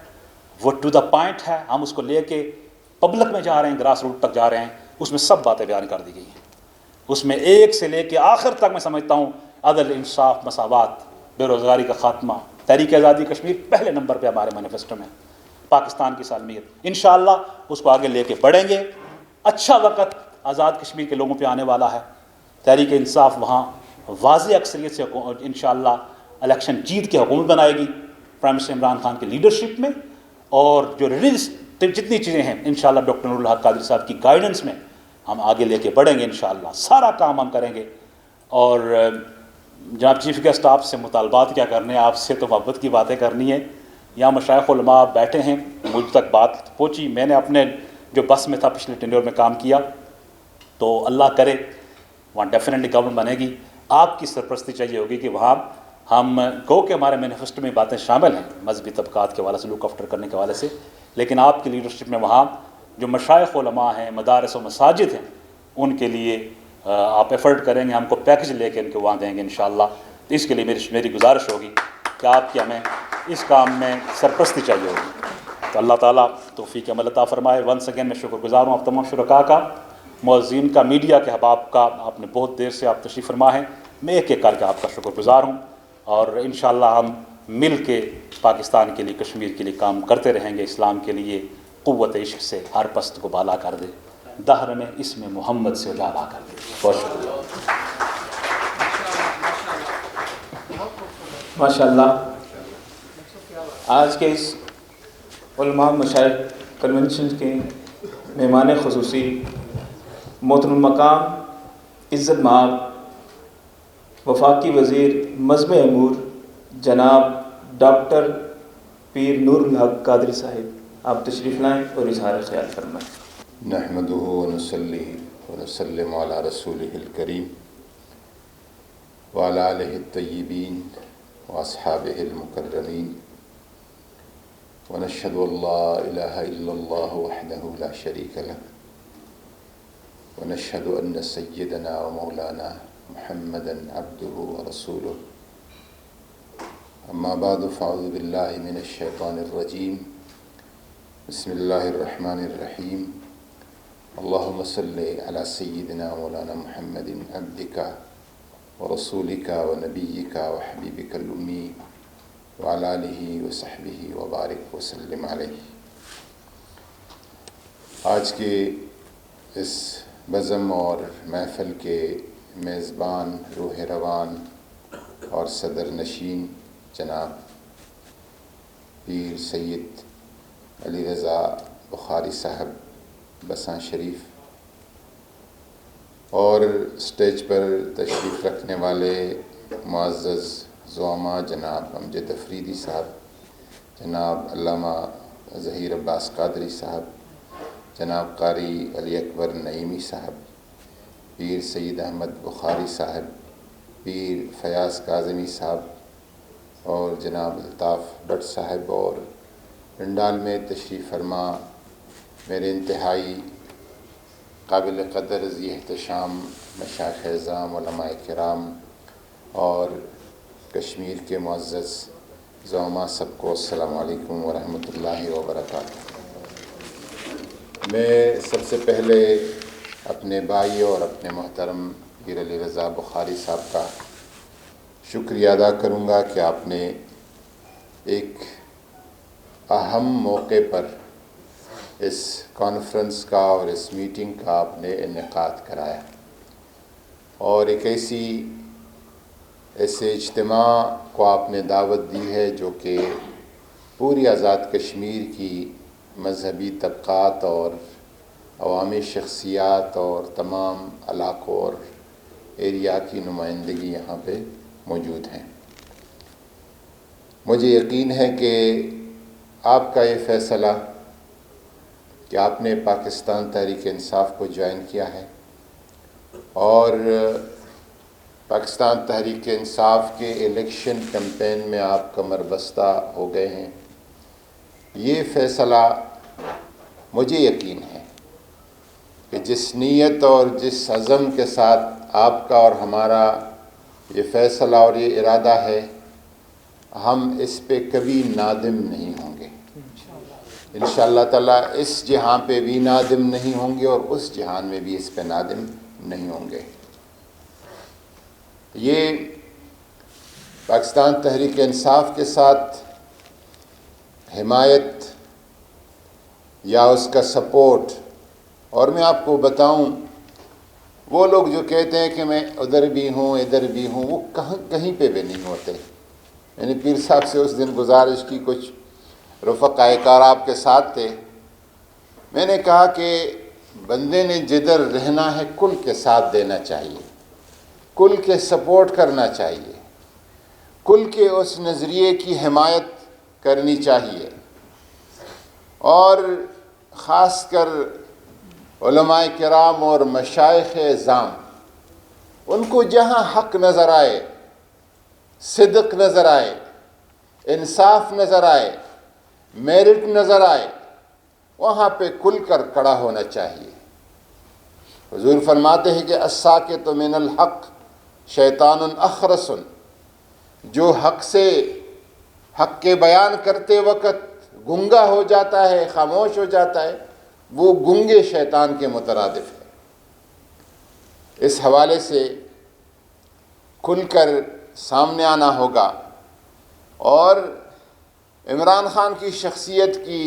وہ ٹو دا پوائنٹ ہے. ہم اس کو لے کے پبلک میں جا رہے ہیں، گراس روٹ تک جا رہے ہیں. اس میں سب باتیں بیان کر دی گئی ہیں. اس میں ایک سے لے کے آخر تک میں سمجھتا ہوں عدل، انصاف، مساوات، بے روزگاری کا خاتمہ. تحریک آزادی کشمیر پہلے نمبر پہ ہمارے مینیفیسٹو میں. پاکستان کی سالمیت، انشاءاللہ اس کو آگے لے کے بڑھیں گے. اچھا وقت آزاد کشمیر کے لوگوں پہ آنے والا ہے. تحریک انصاف وہاں واضح اکثریت سے انشاءاللہ الیکشن جیت کے حکومت بنائے گی پرائم منسٹر عمران خان کی لیڈرشپ میں. اور جو ریلیز جتنی چیزیں ہیں انشاءاللہ ڈاکٹر نور الحق قادری صاحب کی گائیڈنس میں ہم آگے لے کے بڑھیں گے. انشاءاللہ سارا کام ہم کریں گے. اور جناب چیف گیسٹ، آپ سے مطالبات کیا کرنے ہیں، آپ سے تو محبت کی باتیں کرنی ہے. یہاں مشائخ علماء بیٹھے ہیں، مجھ تک بات پہنچی. میں نے اپنے جو بس میں تھا پچھلے ٹینیور میں کام کیا، تو اللہ کرے وہاں ڈیفینیٹلی گورنمنٹ بنے گی. آپ کی سرپرستی چاہیے ہوگی کہ وہاں ہم گو کہ ہمارے مینیفیسٹو میں باتیں شامل ہیں مذہبی طبقات کے حوالے سے، لک آفٹر کرنے کے حوالے سے، لیکن آپ کی لیڈرشپ میں وہاں جو مشائخ علماء ہیں، مدارس و مساجد ہیں، ان کے لیے آپ ایفرٹ کریں گے. ہم کو پیکج لے کے ان کے وہاں دیں گے انشاءاللہ. تو اس کے لیے میری گزارش ہوگی کہ آپ کی ہمیں اس کام میں سرپرستی چاہیے ہوگی. تو اللہ تعالیٰ توفیق عمل عطا فرمائے. ونس اگین میں شکر گزار ہوں آپ تمام شرکاء کا، معززین کا، میڈیا کے احباب کا. آپ نے بہت دیر سے آپ تشریف فرما ہیں. میں ایک ایک کر کے آپ کا شکر گزار ہوں. اور انشاءاللہ ہم مل کے پاکستان کے لیے، کشمیر کے لیے کام کرتے رہیں گے. اسلام کے لیے قوت عشق سے ہر پست کو بالا کر دے، دہر میں اس میں محمد سے اجالا کر دے. بہت شکریہ. ماشاءاللہ آج کے اس علماء مشائخ کنونشن کے مہمان خصوصی محترم مقام عزت مآب وفاقی وزیر مذہب امور جناب ڈاکٹر پیر نور الحق قادری صاحب، آپ تشریف لائیں اور اظہار خیال فرمائیں. نحمدہ ونصلی ونسلم علی رسولہ الکریم وعلی آلہ الطیبین واصحابہ المکرمین ونشہد ان لا الہ الا اللہ وحدہ لا شریک لہ ونشہد ان سیدنا ومولانا محمدا عبدہ ورسولہ. اما بعد فاعوذ باللہ من الشیطان الرجیم. بسم اللہ الرحمن الرحیم. اللہم صلی علی سیدنا مولانا محمد عبدک ورسولک ونبیک وحبیبک الامی وعلی آلہ وصحبہ وبارک وسلم علیہ. آج کے اس بزم اور محفل کے میزبان، روح روان اور صدر نشین جناب پیر سید علی رضا بخاری صاحب بساں شریف، اور اسٹیج پر تشریف رکھنے والے معزز زعماء جناب امجد افریدی صاحب، جناب علامہ ظہیر عباس قادری صاحب، جناب قاری علی اکبر نعیمی صاحب، پیر سید احمد بخاری صاحب، پیر فیاض کاظمی صاحب اور جناب الطاف بٹ صاحب اور ڈنڈال میں تشریف فرما میرے انتہائی قابل قدر ذی احتشام مشائخ اعظام علماء کرام اور کشمیر کے معزز زعماء سب کو السلام علیکم ورحمۃ اللہ وبرکاتہ۔ میں سب سے پہلے اپنے بھائی اور اپنے محترم پیر علی رضا بخاری صاحب کا شکریہ ادا کروں گا کہ آپ نے ایک اہم موقع پر اس کانفرنس کا اور اس میٹنگ کا آپ نے انعقاد کرایا اور ایک ایسے اجتماع کو آپ نے دعوت دی ہے جو کہ پوری آزاد کشمیر کی مذہبی طبقات اور عوامی شخصیات اور تمام علاقوں اور ایریا کی نمائندگی یہاں پہ موجود ہیں۔ مجھے یقین ہے کہ آپ کا یہ فیصلہ کہ آپ نے پاکستان تحریک انصاف کو جوائن کیا ہے اور پاکستان تحریک انصاف کے الیکشن کیمپین میں آپ کمر بستہ ہو گئے ہیں، یہ فیصلہ مجھے یقین ہے کہ جس نیت اور جس عزم کے ساتھ آپ کا اور ہمارا یہ فیصلہ اور یہ ارادہ ہے، ہم اس پہ کبھی نادم نہیں ہوں گے انشاءاللہ تعالیٰ۔ اس جہاں پہ بھی نادم نہیں ہوں گے اور اس جہان میں بھی اس پہ نادم نہیں ہوں گے۔ یہ پاکستان تحریک انصاف کے ساتھ حمایت یا اس کا سپورٹ، اور میں آپ کو بتاؤں وہ لوگ جو کہتے ہیں کہ میں ادھر بھی ہوں ادھر بھی ہوں، وہ کہیں پہ بھی نہیں ہوتے۔ میں نے پیر صاحب سے اس دن گزارش کی، کچھ رفقائے کار آپ کے ساتھ تھے، میں نے کہا کہ بندے نے جدھر رہنا ہے کل کے ساتھ دینا چاہیے، کل کے سپورٹ کرنا چاہیے، کل کے اس نظریے کی حمایت کرنی چاہیے، اور خاص کر علماء کرام اور مشائخ اعظام، ان کو جہاں حق نظر آئے، صدق نظر آئے، انصاف نظر آئے، میرٹ نظر آئے، وہاں پہ کھل کر کھڑا ہونا چاہیے۔ حضور فرماتے ہیں کہ الساکت من الحق شیطان اخرس، جو حق کے بیان کرتے وقت گنگا ہو جاتا ہے، خاموش ہو جاتا ہے، وہ گنگے شیطان کے مترادف ہے۔ اس حوالے سے کھل کر سامنے آنا ہوگا، اور عمران خان کی شخصیت کی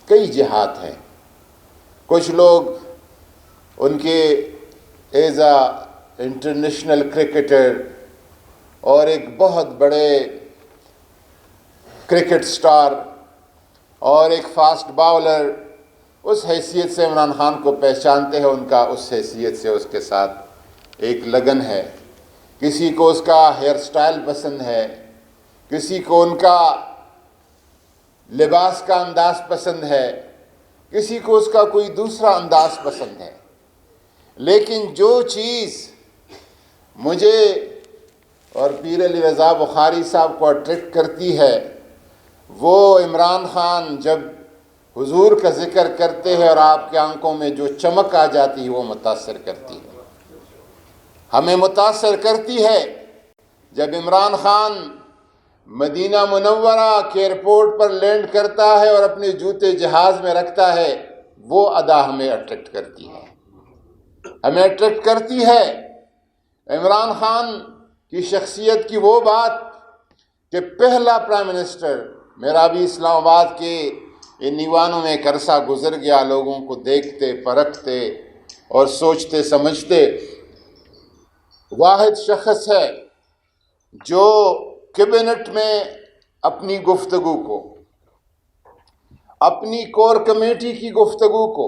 کئی جہات ہیں۔ کچھ لوگ ان کے ایز اے انٹرنیشنل کرکٹر اور ایک بہت بڑے کرکٹ سٹار اور ایک فاسٹ باؤلر، اس حیثیت سے عمران خان کو پہچانتے ہیں، ان کا اس حیثیت سے اس کے ساتھ ایک لگن ہے۔ کسی کو اس کا ہیئر سٹائل پسند ہے، کسی کو ان کا لباس کا انداز پسند ہے، کسی کو اس کا کوئی دوسرا انداز پسند ہے، لیکن جو چیز مجھے اور پیر علی رضا بخاری صاحب کو اٹریکٹ کرتی ہے، وہ عمران خان جب حضور کا ذکر کرتے ہیں اور آپ کے آنکھوں میں جو چمک آ جاتی ہے، وہ متاثر کرتی ہے۔ ہمیں متاثر کرتی ہے جب عمران خان مدینہ منورہ کے ایئرپورٹ پر لینڈ کرتا ہے اور اپنے جوتے جہاز میں رکھتا ہے، وہ ادا ہمیں اٹریکٹ کرتی ہے۔ ہمیں اٹریکٹ کرتی ہے عمران خان کی شخصیت کی وہ بات کہ پہلا پرائم منسٹر، میرا بھی اسلام آباد کے ان ایوانوں میں ایک عرصہ گزر گیا، لوگوں کو دیکھتے پرکھتے اور سوچتے سمجھتے، واحد شخص ہے جو کیبنٹ میں اپنی گفتگو کو، اپنی کور کمیٹی کی گفتگو کو،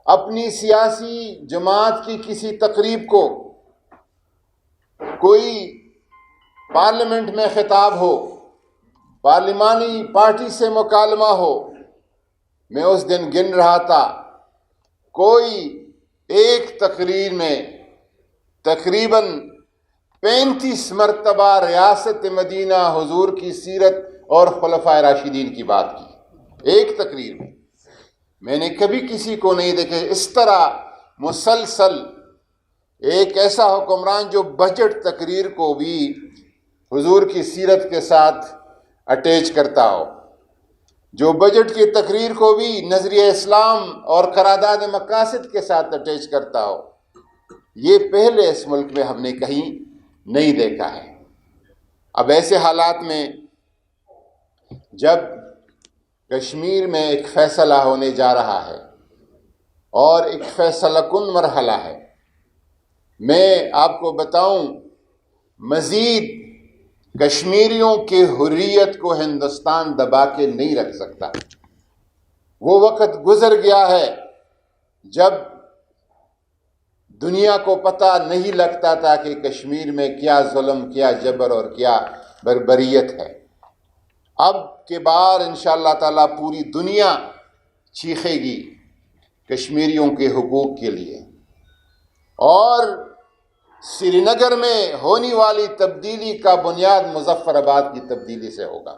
اپنی سیاسی جماعت کی کسی تقریب کو، کوئی پارلیمنٹ میں خطاب ہو، پارلیمانی پارٹی سے مکالمہ ہو، میں اس دن گن رہا تھا، کوئی ایک تقریر میں تقریباً 35 مرتبہ ریاست مدینہ حضور کی سیرت اور خلفائے راشدین کی بات کی ایک تقریر میں. میں نے کبھی کسی کو نہیں دیکھا اس طرح مسلسل ایک ایسا حکمران جو بجٹ تقریر کو بھی حضور کی سیرت کے ساتھ اٹیچ کرتا ہو، جو بجٹ کی تقریر کو بھی نظریہ اسلام اور قرارداد مقاصد کے ساتھ اٹیچ کرتا ہو. یہ پہلے اس ملک میں ہم نے کہیں نہیں دیکھا ہے. اب ایسے حالات میں جب کشمیر میں ایک فیصلہ ہونے جا رہا ہے اور ایک فیصلہ کن مرحلہ ہے، میں آپ کو بتاؤں مزید کشمیریوں کی حریت کو ہندوستان دبا کے نہیں رکھ سکتا. وہ وقت گزر گیا ہے جب دنیا کو پتہ نہیں لگتا تھا کہ کشمیر میں کیا ظلم، کیا جبر اور کیا بربریت ہے. اب کے بعد انشاءاللہ تعالیٰ پوری دنیا چیخے گی کشمیریوں کے حقوق کے لیے. اور سری نگر میں ہونے والی تبدیلی کا بنیاد مظفر آباد کی تبدیلی سے ہوگا.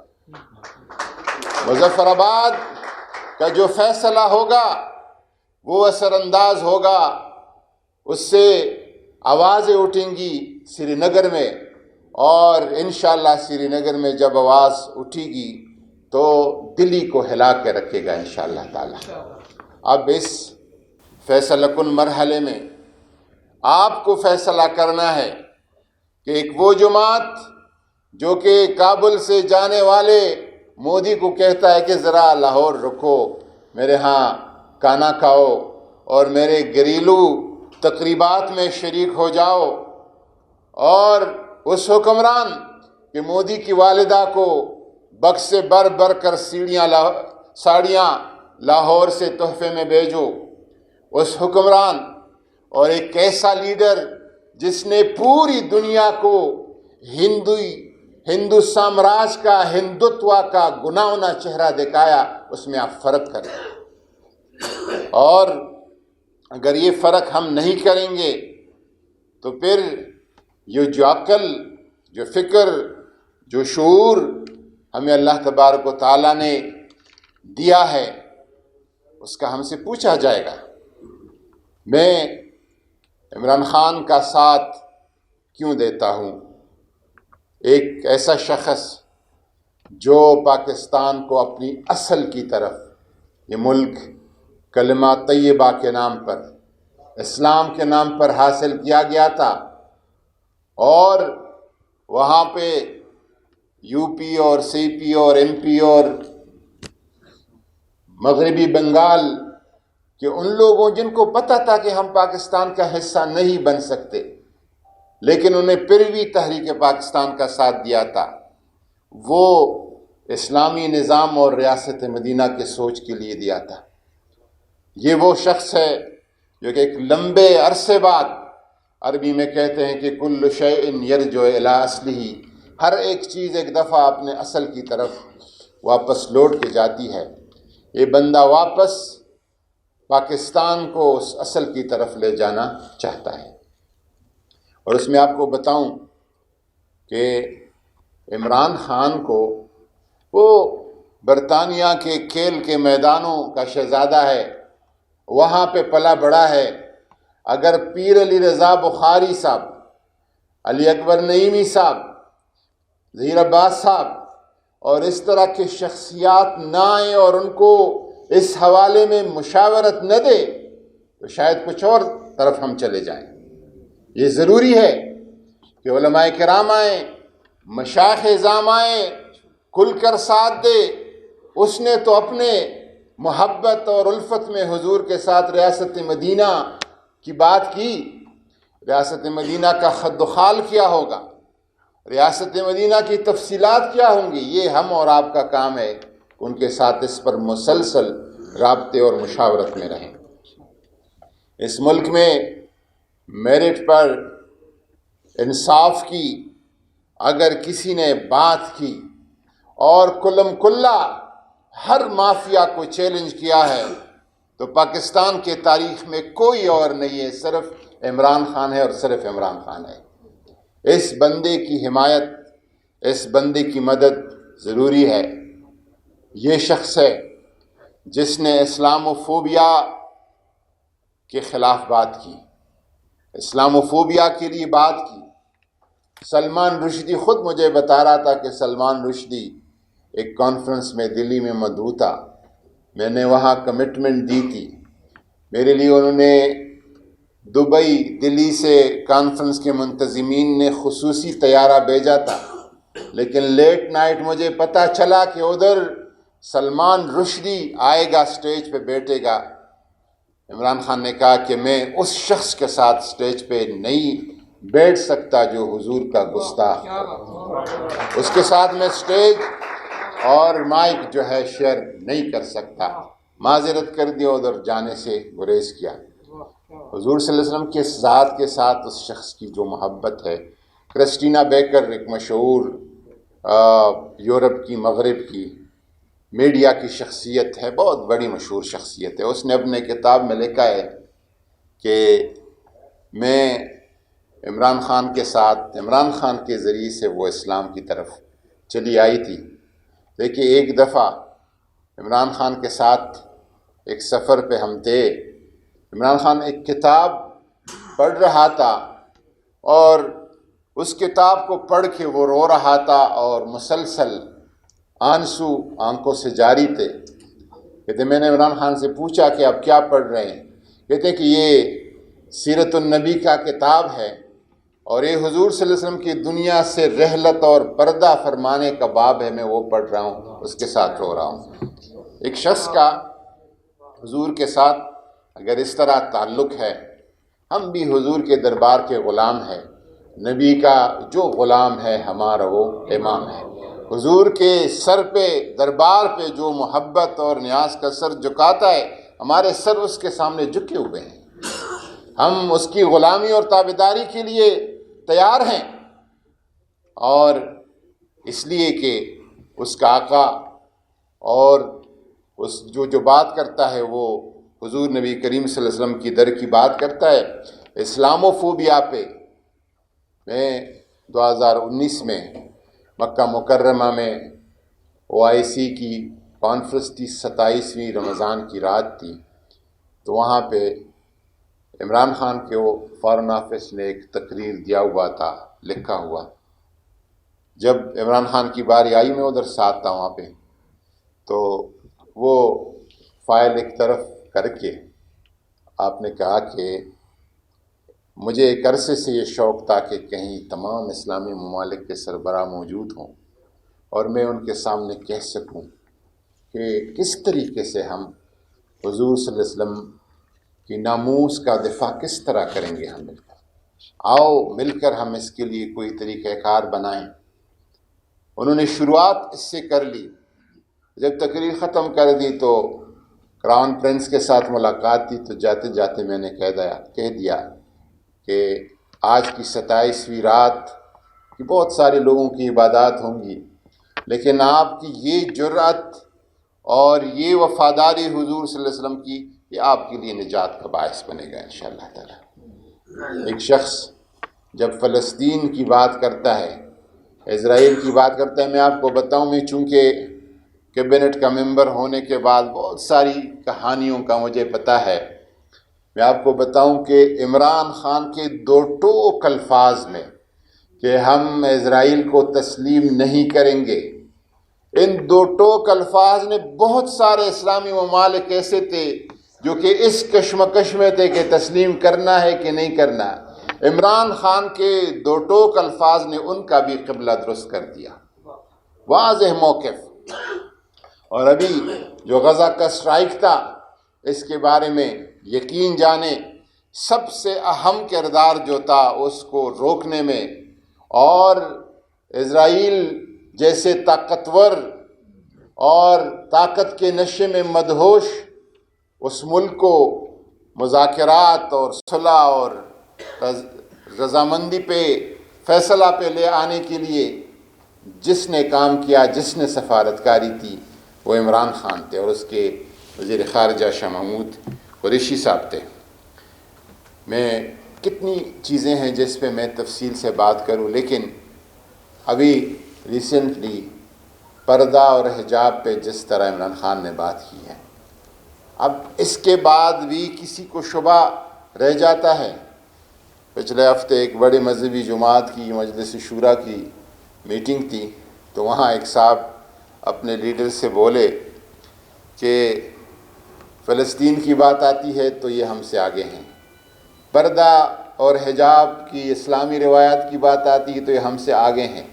مظفر آباد کا جو فیصلہ ہوگا وہ اثر انداز ہوگا، اس سے آوازیں اٹھیں گی سری نگر میں، اور انشاءاللہ سری نگر میں جب آواز اٹھے گی تو دلی کو ہلا کے رکھے گا انشاءاللہ تعالی. اب اس فیصلہ کن مرحلے میں آپ کو فیصلہ کرنا ہے کہ ایک وہ جماعت جو کہ کابل سے جانے والے مودی کو کہتا ہے کہ ذرا لاہور رکو، میرے ہاں کھانا کھاؤ اور میرے گھریلو تقریبات میں شریک ہو جاؤ، اور اس حکمران کہ مودی کی والدہ کو بکس سے بھر بھر کر ساڑیاں لاہور سے تحفے میں بھیجو، اس حکمران اور ایک ایسا لیڈر جس نے پوری دنیا کو ہندو سامراج کا، ہندوتوا کا گناونا چہرہ دکھایا، اس میں آپ فرق کریں. اور اگر یہ فرق ہم نہیں کریں گے تو پھر یہ جو عقل، جو فکر، جو شعور ہمیں اللہ تبارک و تعالیٰ نے دیا ہے اس کا ہم سے پوچھا جائے گا. میں عمران خان کا ساتھ کیوں دیتا ہوں؟ ایک ایسا شخص جو پاکستان کو اپنی اصل کی طرف، یہ ملک کلمہ طیبہ کے نام پر، اسلام کے نام پر حاصل کیا گیا تھا، اور وہاں پہ یو پی اور سی پی اور ایم پی اور مغربی بنگال کہ ان لوگوں جن کو پتہ تھا کہ ہم پاکستان کا حصہ نہیں بن سکتے لیکن انہیں پھر بھی تحریک پاکستان کا ساتھ دیا تھا، وہ اسلامی نظام اور ریاست مدینہ کے سوچ کے لیے دیا تھا. یہ وہ شخص ہے جو کہ ایک لمبے عرصے بعد، عربی میں کہتے ہیں کہ کل شیء یرجع الی اصلہ، ہر ایک چیز ایک دفعہ اپنے اصل کی طرف واپس لوٹ کے جاتی ہے. یہ بندہ واپس پاکستان کو اس اصل کی طرف لے جانا چاہتا ہے. اور اس میں آپ کو بتاؤں کہ عمران خان کو، وہ برطانیہ کے کھیل کے میدانوں کا شہزادہ ہے، وہاں پہ پلا بڑا ہے. اگر پیر علی رضا بخاری صاحب، علی اکبر نعیمی صاحب، ظہیر عباس صاحب اور اس طرح کے شخصیات نہ آئیں اور ان کو اس حوالے میں مشاورت نہ دے تو شاید کچھ اور طرف ہم چلے جائیں. یہ ضروری ہے کہ علماء کرام آئیں، مشائخ اعظام آئیں، کھل کر ساتھ دے. اس نے تو اپنے محبت اور الفت میں حضور کے ساتھ ریاست مدینہ کی بات کی. ریاست مدینہ کا خد و خال کیا ہوگا، ریاست مدینہ کی تفصیلات کیا ہوں گی، یہ ہم اور آپ کا کام ہے ان کے ساتھ اس پر مسلسل رابطے اور مشاورت میں رہیں. اس ملک میں میرٹ پر انصاف کی اگر کسی نے بات کی اور کلم کلا ہر مافیا کو چیلنج کیا ہے تو پاکستان کے تاریخ میں کوئی اور نہیں ہے، صرف عمران خان ہے اور صرف عمران خان ہے. اس بندے کی حمایت، اس بندے کی مدد ضروری ہے۔ یہ شخص ہے جس نے اسلاموفوبیا کے خلاف بات کی، اسلاموفوبیا کے لیے بات کی۔ سلمان رشدی خود مجھے بتا رہا تھا کہ سلمان رشدی ایک کانفرنس میں دلی میں مدعو تھا، میں نے وہاں کمٹمنٹ دی تھی، میرے لیے انہوں نے دبئی دلی سے کانفرنس کے منتظمین نے خصوصی طیارہ بھیجا تھا، لیکن لیٹ نائٹ مجھے پتہ چلا کہ ادھر سلمان رشدی آئے گا، سٹیج پہ بیٹھے گا۔ عمران خان نے کہا کہ میں اس شخص کے ساتھ سٹیج پہ نہیں بیٹھ سکتا جو حضور کا گستاخ ہے، اس کے ساتھ میں سٹیج اور مائک جو ہے شیئر نہیں کر سکتا۔ معذرت کر دی، ادھر جانے سے گریز کیا۔ حضور صلی اللہ علیہ وسلم کے ذات کے ساتھ اس شخص کی جو محبت ہے۔ کرسٹینا بیکر ایک مشہور یورپ کی، مغرب کی میڈیا کی شخصیت ہے، بہت بڑی مشہور شخصیت ہے۔ اس نے اپنے کتاب میں لکھا ہے کہ میں عمران خان کے ساتھ، عمران خان کے ذریعے سے وہ اسلام کی طرف چلی آئی تھی۔ دیکھیے، ایک دفعہ عمران خان کے ساتھ ایک سفر پہ ہم تھے، عمران خان ایک کتاب پڑھ رہا تھا اور اس کتاب کو پڑھ کے وہ رو رہا تھا اور مسلسل آنسو آنکھوں سے جاری تھے۔ کہتے میں نے عمران خان سے پوچھا کہ آپ کیا پڑھ رہے ہیں؟ کہتے کہ یہ سیرت النبی کا کتاب ہے اور یہ حضور صلی اللہ علیہ وسلم کی دنیا سے رحلت اور پردہ فرمانے کا باب ہے، میں وہ پڑھ رہا ہوں، اس کے ساتھ رو رہا ہوں۔ ایک شخص کا حضور کے ساتھ اگر اس طرح تعلق ہے، ہم بھی حضور کے دربار کے غلام ہیں، نبی کا جو غلام ہے ہمارا وہ امام ہے۔ حضور کے سر پہ، دربار پہ جو محبت اور نیاز کا سر جھکاتا ہے، ہمارے سر اس کے سامنے جھکے ہوئے ہیں، ہم اس کی غلامی اور تابعداری کے لیے تیار ہیں، اور اس لیے کہ اس کا آقا اور اس جو بات کرتا ہے وہ حضور نبی کریم صلی اللہ علیہ وسلم کی در کی بات کرتا ہے۔ اسلاموفوبیا پہ میں 2019 میں مکہ مکرمہ میں OIC کی کانفرنس تھی، 27ویں رمضان کی رات تھی، تو وہاں پہ عمران خان کے وہ فارن آفس نے ایک تقریر دیا ہوا تھا، لکھا ہوا۔ جب عمران خان کی باری آئی، میں ادھر ساتھ تھا وہاں پہ، تو وہ فائل ایک طرف کر کے آپ نے کہا کہ مجھے ایک عرصے سے یہ شوق تھا کہ کہیں تمام اسلامی ممالک کے سربراہ موجود ہوں اور میں ان کے سامنے کہہ سکوں کہ کس طریقے سے ہم حضور صلی اللہ علیہ وسلم کی ناموس کا دفاع کس طرح کریں گے، ہم مل کر آؤ مل کر ہم اس کے لیے کوئی طریقہ کار بنائیں۔ انہوں نے شروعات اس سے کر لی، جب تقریر ختم کر دی تو کراؤن پرنس کے ساتھ ملاقات تھی، تو جاتے جاتے میں نے کہہ دیا کہ آج کی 27ویں رات کی بہت سارے لوگوں کی عبادات ہوں گی، لیکن آپ کی یہ جرأت اور یہ وفاداری حضور صلی اللہ علیہ وسلم کی، یہ آپ کے لیے نجات کا باعث بنے گا انشاءاللہ تعالی۔ ایک شخص جب فلسطین کی بات کرتا ہے، اسرائیل کی بات کرتا ہے، میں آپ کو بتاؤں، میں چونکہ کیبنٹ کا ممبر ہونے کے بعد بہت ساری کہانیوں کا مجھے پتہ ہے، میں آپ کو بتاؤں کہ عمران خان کے دو ٹوک الفاظ میں کہ ہم اسرائیل کو تسلیم نہیں کریں گے، ان دو ٹوک الفاظ نے بہت سارے اسلامی ممالک ایسے تھے جو کہ اس کشمکش میں تھے کہ تسلیم کرنا ہے کہ نہیں کرنا۔ عمران خان کے دو ٹوک الفاظ نے ان کا بھی قبلہ درست کر دیا، واضح موقف۔ اور ابھی جو غزہ کا سٹرائک تھا، اس کے بارے میں یقین جانے سب سے اہم کردار جو تھا اس کو روکنے میں، اور اسرائیل جیسے طاقتور اور طاقت کے نشے میں مدہوش اس ملک کو مذاکرات اور صلح اور رضامندی پہ، فیصلہ پہ لے آنے کے لیے جس نے کام کیا، جس نے سفارتکاری کی، وہ عمران خان تھے، اور اس کے وزیر خارجہ شاہ محمود قریشی صاحب تھے۔ میں کتنی چیزیں ہیں جس پہ میں تفصیل سے بات کروں، لیکن ابھی ریسنٹلی پردہ اور حجاب پہ جس طرح عمران خان نے بات کی ہے، اب اس کے بعد بھی کسی کو شبہ رہ جاتا ہے۔ پچھلے ہفتے ایک بڑے مذہبی جماعت کی مجلس شورا کی میٹنگ تھی، تو وہاں ایک صاحب اپنے لیڈر سے بولے کہ فلسطین کی بات آتی ہے تو یہ ہم سے آگے ہیں، پردہ اور حجاب کی اسلامی روایات کی بات آتی ہے تو یہ ہم سے آگے ہیں،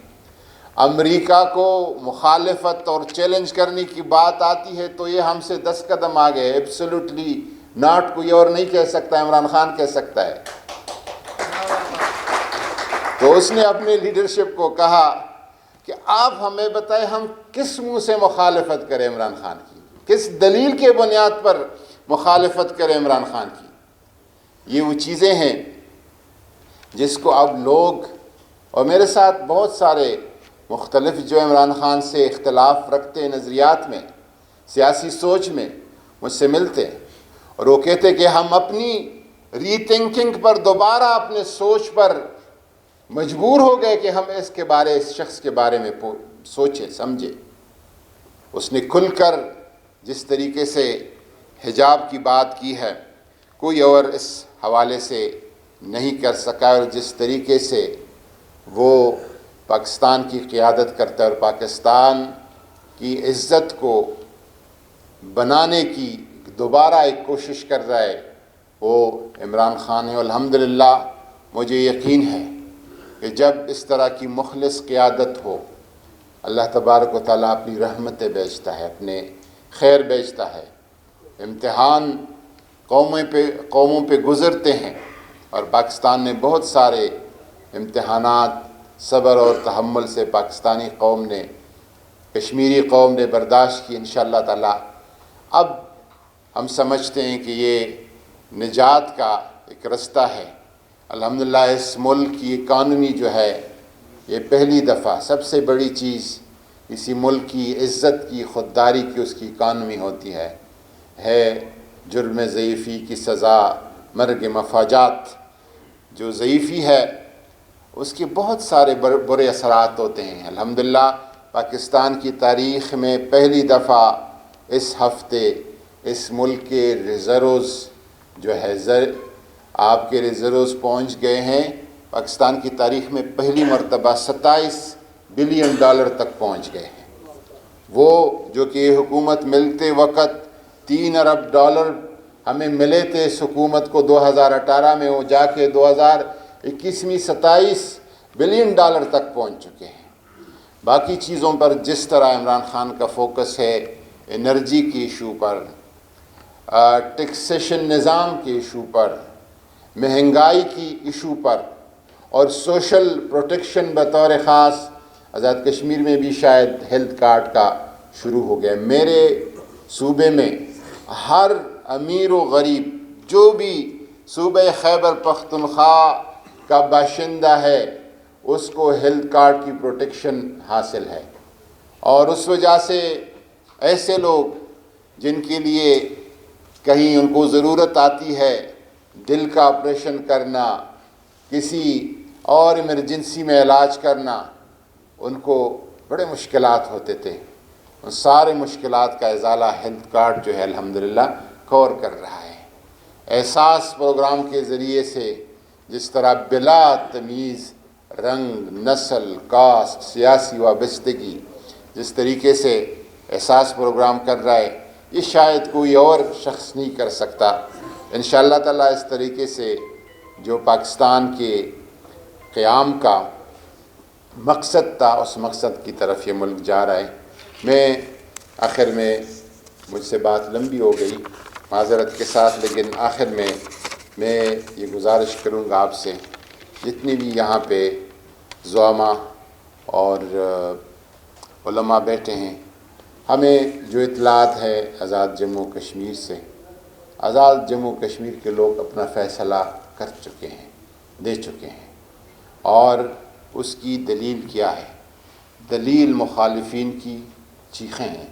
امریکہ کو مخالفت اور چیلنج کرنے کی بات آتی ہے تو یہ ہم سے 10 قدم آگے ہے۔ ایبسولوٹلی ناٹ، کوئی اور نہیں کہہ سکتا، عمران خان کہہ سکتا ہے۔ تو اس نے اپنے لیڈرشپ کو کہا کہ آپ ہمیں بتائیں ہم کس منہ سے مخالفت کریں عمران خان کی، کس دلیل کے بنیاد پر مخالفت کریں عمران خان کی۔ یہ وہ چیزیں ہیں جس کو اب لوگ، اور میرے ساتھ بہت سارے مختلف جو عمران خان سے اختلاف رکھتے نظریات میں، سیاسی سوچ میں، مجھ سے ملتے اور وہ کہتے کہ ہم اپنی ری تھنکنگ پر دوبارہ اپنے سوچ پر مجبور ہو گئے کہ ہم اس شخص کے بارے میں سوچیں سمجھیں۔ اس نے کھل کر جس طریقے سے حجاب کی بات کی ہے کوئی اور اس حوالے سے نہیں کر سکا، اور جس طریقے سے وہ پاکستان کی قیادت کرتا ہے اور پاکستان کی عزت کو بنانے کی دوبارہ ایک کوشش کر رہا ہے، وہ عمران خان ہے۔ الحمدللہ مجھے یقین ہے کہ جب اس طرح کی مخلص قیادت ہو، اللہ تبارک و تعالیٰ اپنی رحمتیں بیچتا ہے، اپنے خیر بیچتا ہے۔ امتحان قوموں پہ گزرتے ہیں، اور پاکستان نے بہت سارے امتحانات صبر اور تحمل سے پاکستانی قوم نے، کشمیری قوم نے برداشت کی۔ انشاءاللہ تعالیٰ اب ہم سمجھتے ہیں کہ یہ نجات کا ایک رستہ ہے۔ الحمدللہ اس ملک کی اکانومی جو ہے، یہ پہلی دفعہ سب سے بڑی چیز کسی ملک کی عزت کی، خودداری کی اس کی اکانومی ہوتی ہے جرم ضعیفی کی سزا مرگ مفاجات۔ جو ضعیفی ہے اس کے بہت سارے برے اثرات ہوتے ہیں۔ الحمدللہ پاکستان کی تاریخ میں پہلی دفعہ اس ہفتے اس ملک کے ریزروز جو ہے آپ کے ریزروز پہنچ گئے ہیں، پاکستان کی تاریخ میں پہلی مرتبہ $27 بلین تک پہنچ گئے ہیں۔ وہ جو کہ حکومت ملتے وقت $3 ارب ہمیں ملے تھے اس حکومت کو 2018 میں، وہ جا کے 2021 میں $27 بلین تک پہنچ چکے ہیں۔ باقی چیزوں پر جس طرح عمران خان کا فوکس ہے، انرجی کی ایشو پر، ٹیکسیشن نظام کے ایشو پر، مہنگائی کی ایشو پر، اور سوشل پروٹیکشن بطور خاص آزاد کشمیر میں بھی شاید ہیلتھ کارڈ کا شروع ہو گیا۔ میرے صوبے میں ہر امیر و غریب جو بھی صوبہ خیبر پختونخوا کا باشندہ ہے اس کو ہیلتھ کارڈ کی پروٹیکشن حاصل ہے، اور اس وجہ سے ایسے لوگ جن کے لیے کہیں ان کو ضرورت آتی ہے دل کا آپریشن کرنا، کسی اور ایمرجنسی میں علاج کرنا، ان کو بڑے مشکلات ہوتے تھے، ان سارے مشکلات کا ازالہ ہیلتھ کارڈ جو ہے الحمدللہ کور کر رہا ہے۔ احساس پروگرام کے ذریعے سے جس طرح بلا تمیز رنگ، نسل، کاسٹ، سیاسی وابستگی جس طریقے سے احساس پروگرام کر رہا ہے، یہ شاید کوئی اور شخص نہیں کر سکتا۔ انشاءاللہ تعالیٰ اس طریقے سے جو پاکستان کے قیام کا مقصد تھا اس مقصد کی طرف یہ ملک جا رہا ہے۔ میں آخر میں، مجھ سے بات لمبی ہو گئی معذرت کے ساتھ، لیکن آخر میں یہ گزارش کروں گا آپ سے، جتنی بھی یہاں پہ زعماء اور علماء بیٹھے ہیں، ہمیں جو اطلاعات ہے آزاد جموں کشمیر سے، آزاد جموں کشمیر کے لوگ اپنا فیصلہ کر چکے ہیں، دے چکے ہیں، اور اس کی دلیل کیا ہے؟ دلیل مخالفین کی چیخیں ہیں،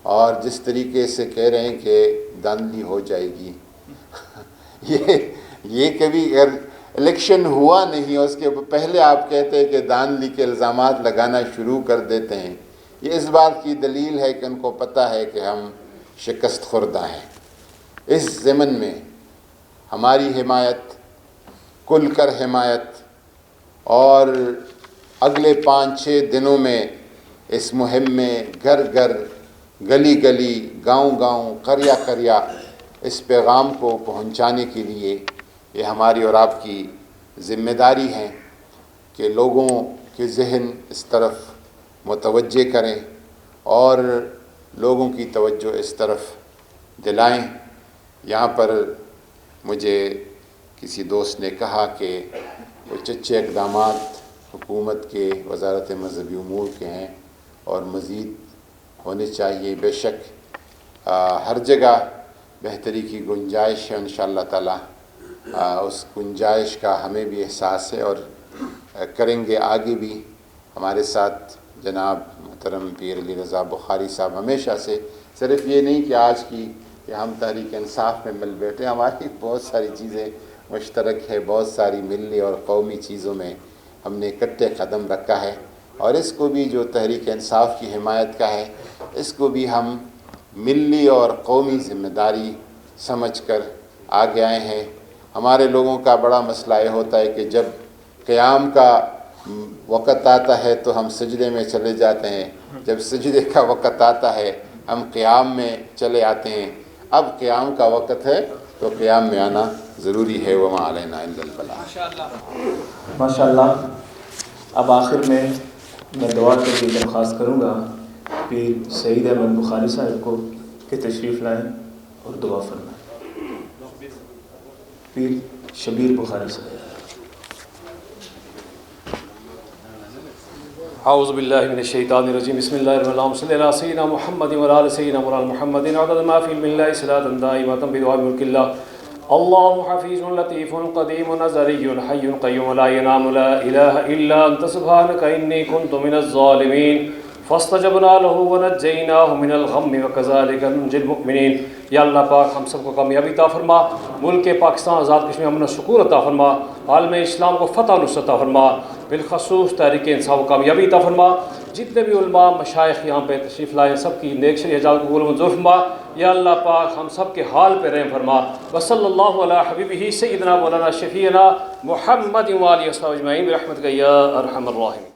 اور جس طریقے سے کہہ رہے ہیں کہ دھاندلی ہو جائے گی یہ کبھی اگر الیکشن ہوا نہیں اور اس کے پہلے آپ کہتے ہیں کہ دھاندلی کے الزامات لگانا شروع کر دیتے ہیں، یہ اس بات کی دلیل ہے کہ ان کو پتہ ہے کہ ہم شکست خوردہ ہیں۔ اس ضمن میں ہماری حمایت، کل کر حمایت، اور اگلے 5-6 دنوں میں اس مہم میں گھر گھر، گلی گلی، گاؤں گاؤں، قریہ قریہ اس پیغام کو پہنچانے کے لیے یہ ہماری اور آپ کی ذمہ داری ہے کہ لوگوں کے ذہن اس طرف متوجہ کریں اور لوگوں کی توجہ اس طرف دلائیں۔ یہاں پر مجھے کسی دوست نے کہا کہ وہ چچے اقدامات حکومت کے، وزارت مذہبی امور کے ہیں اور مزید ہونے چاہیے۔ بے شک ہر جگہ بہتری کی گنجائش ہے، انشاءاللہ تعالی اس گنجائش کا ہمیں بھی احساس ہے اور کریں گے آگے بھی۔ ہمارے ساتھ جناب محترم پیر علی رضا بخاری صاحب ہمیشہ سے، صرف یہ نہیں کہ آج کی کہ ہم تحریک انصاف میں مل بیٹھے، ہماری بہت ساری چیزیں مشترک ہے، بہت ساری ملی اور قومی چیزوں میں ہم نے اکٹھے قدم رکھا ہے، اور اس کو بھی جو تحریک انصاف کی حمایت کا ہے، اس کو بھی ہم ملی اور قومی ذمہ داری سمجھ کر آگے آئے ہیں۔ ہمارے لوگوں کا بڑا مسئلہ یہ ہوتا ہے کہ جب قیام کا وقت آتا ہے تو ہم سجدے میں چلے جاتے ہیں، جب سجدے کا وقت آتا ہے ہم قیام میں چلے آتے ہیں۔ اب قیام کا وقت ہے تو قیام میں آنا ضروری ہے۔ وما علینا الا البلاغ۔ ماشاءاللہ۔ اب آخر میں دعا کے لیے درخواست کروں گا پیر سعید احمد بخاری صاحب کو کہ تشریف لائیں اور دعا فرمائیں۔ پیر شبیر بخاری صاحب۔ اعوذ باللہ من الشیطان الرجیم، بسم اللہ الرحمن الرحیم، صلی اللہ علیہ سیدنا محمد و علی سیدنا مولانا محمد عدد ما فی علم اللہ صلاۃ دائمۃ بدعاء ملک اللہ۔ اللہ حفیظ لطیف قدیم نظری حی قیوم لا ینام لا الہ الا انت سبحانک انی کنت من الظالمین فاستجبنا له ونجیناہ من الغم وکذالک ننجی المؤمنین۔ یا اللہ پاک ہم سب کو کامیابی عطا فرما، ملک پاکستان آزاد کشمیر امن و سکون عطا فرما، عالم اسلام کو فتح و نصرت عطا فرما، بالخصوص تحریک انصاف کو کامیابی عطا فرما۔ جتنے بھی علماء مشائخ یہاں پہ تشریف لائے سب کی نیک شرعی اجال کو قبول منظور فرما۔ یا اللہ پاک ہم سب کے حال پہ رحم فرما۔ وصلی اللہ علی حبیبہ سیدنا مولانا شفیعنا محمد و آلہ وصحبہ اجمعین برحمتک یا ارحم الراحمین۔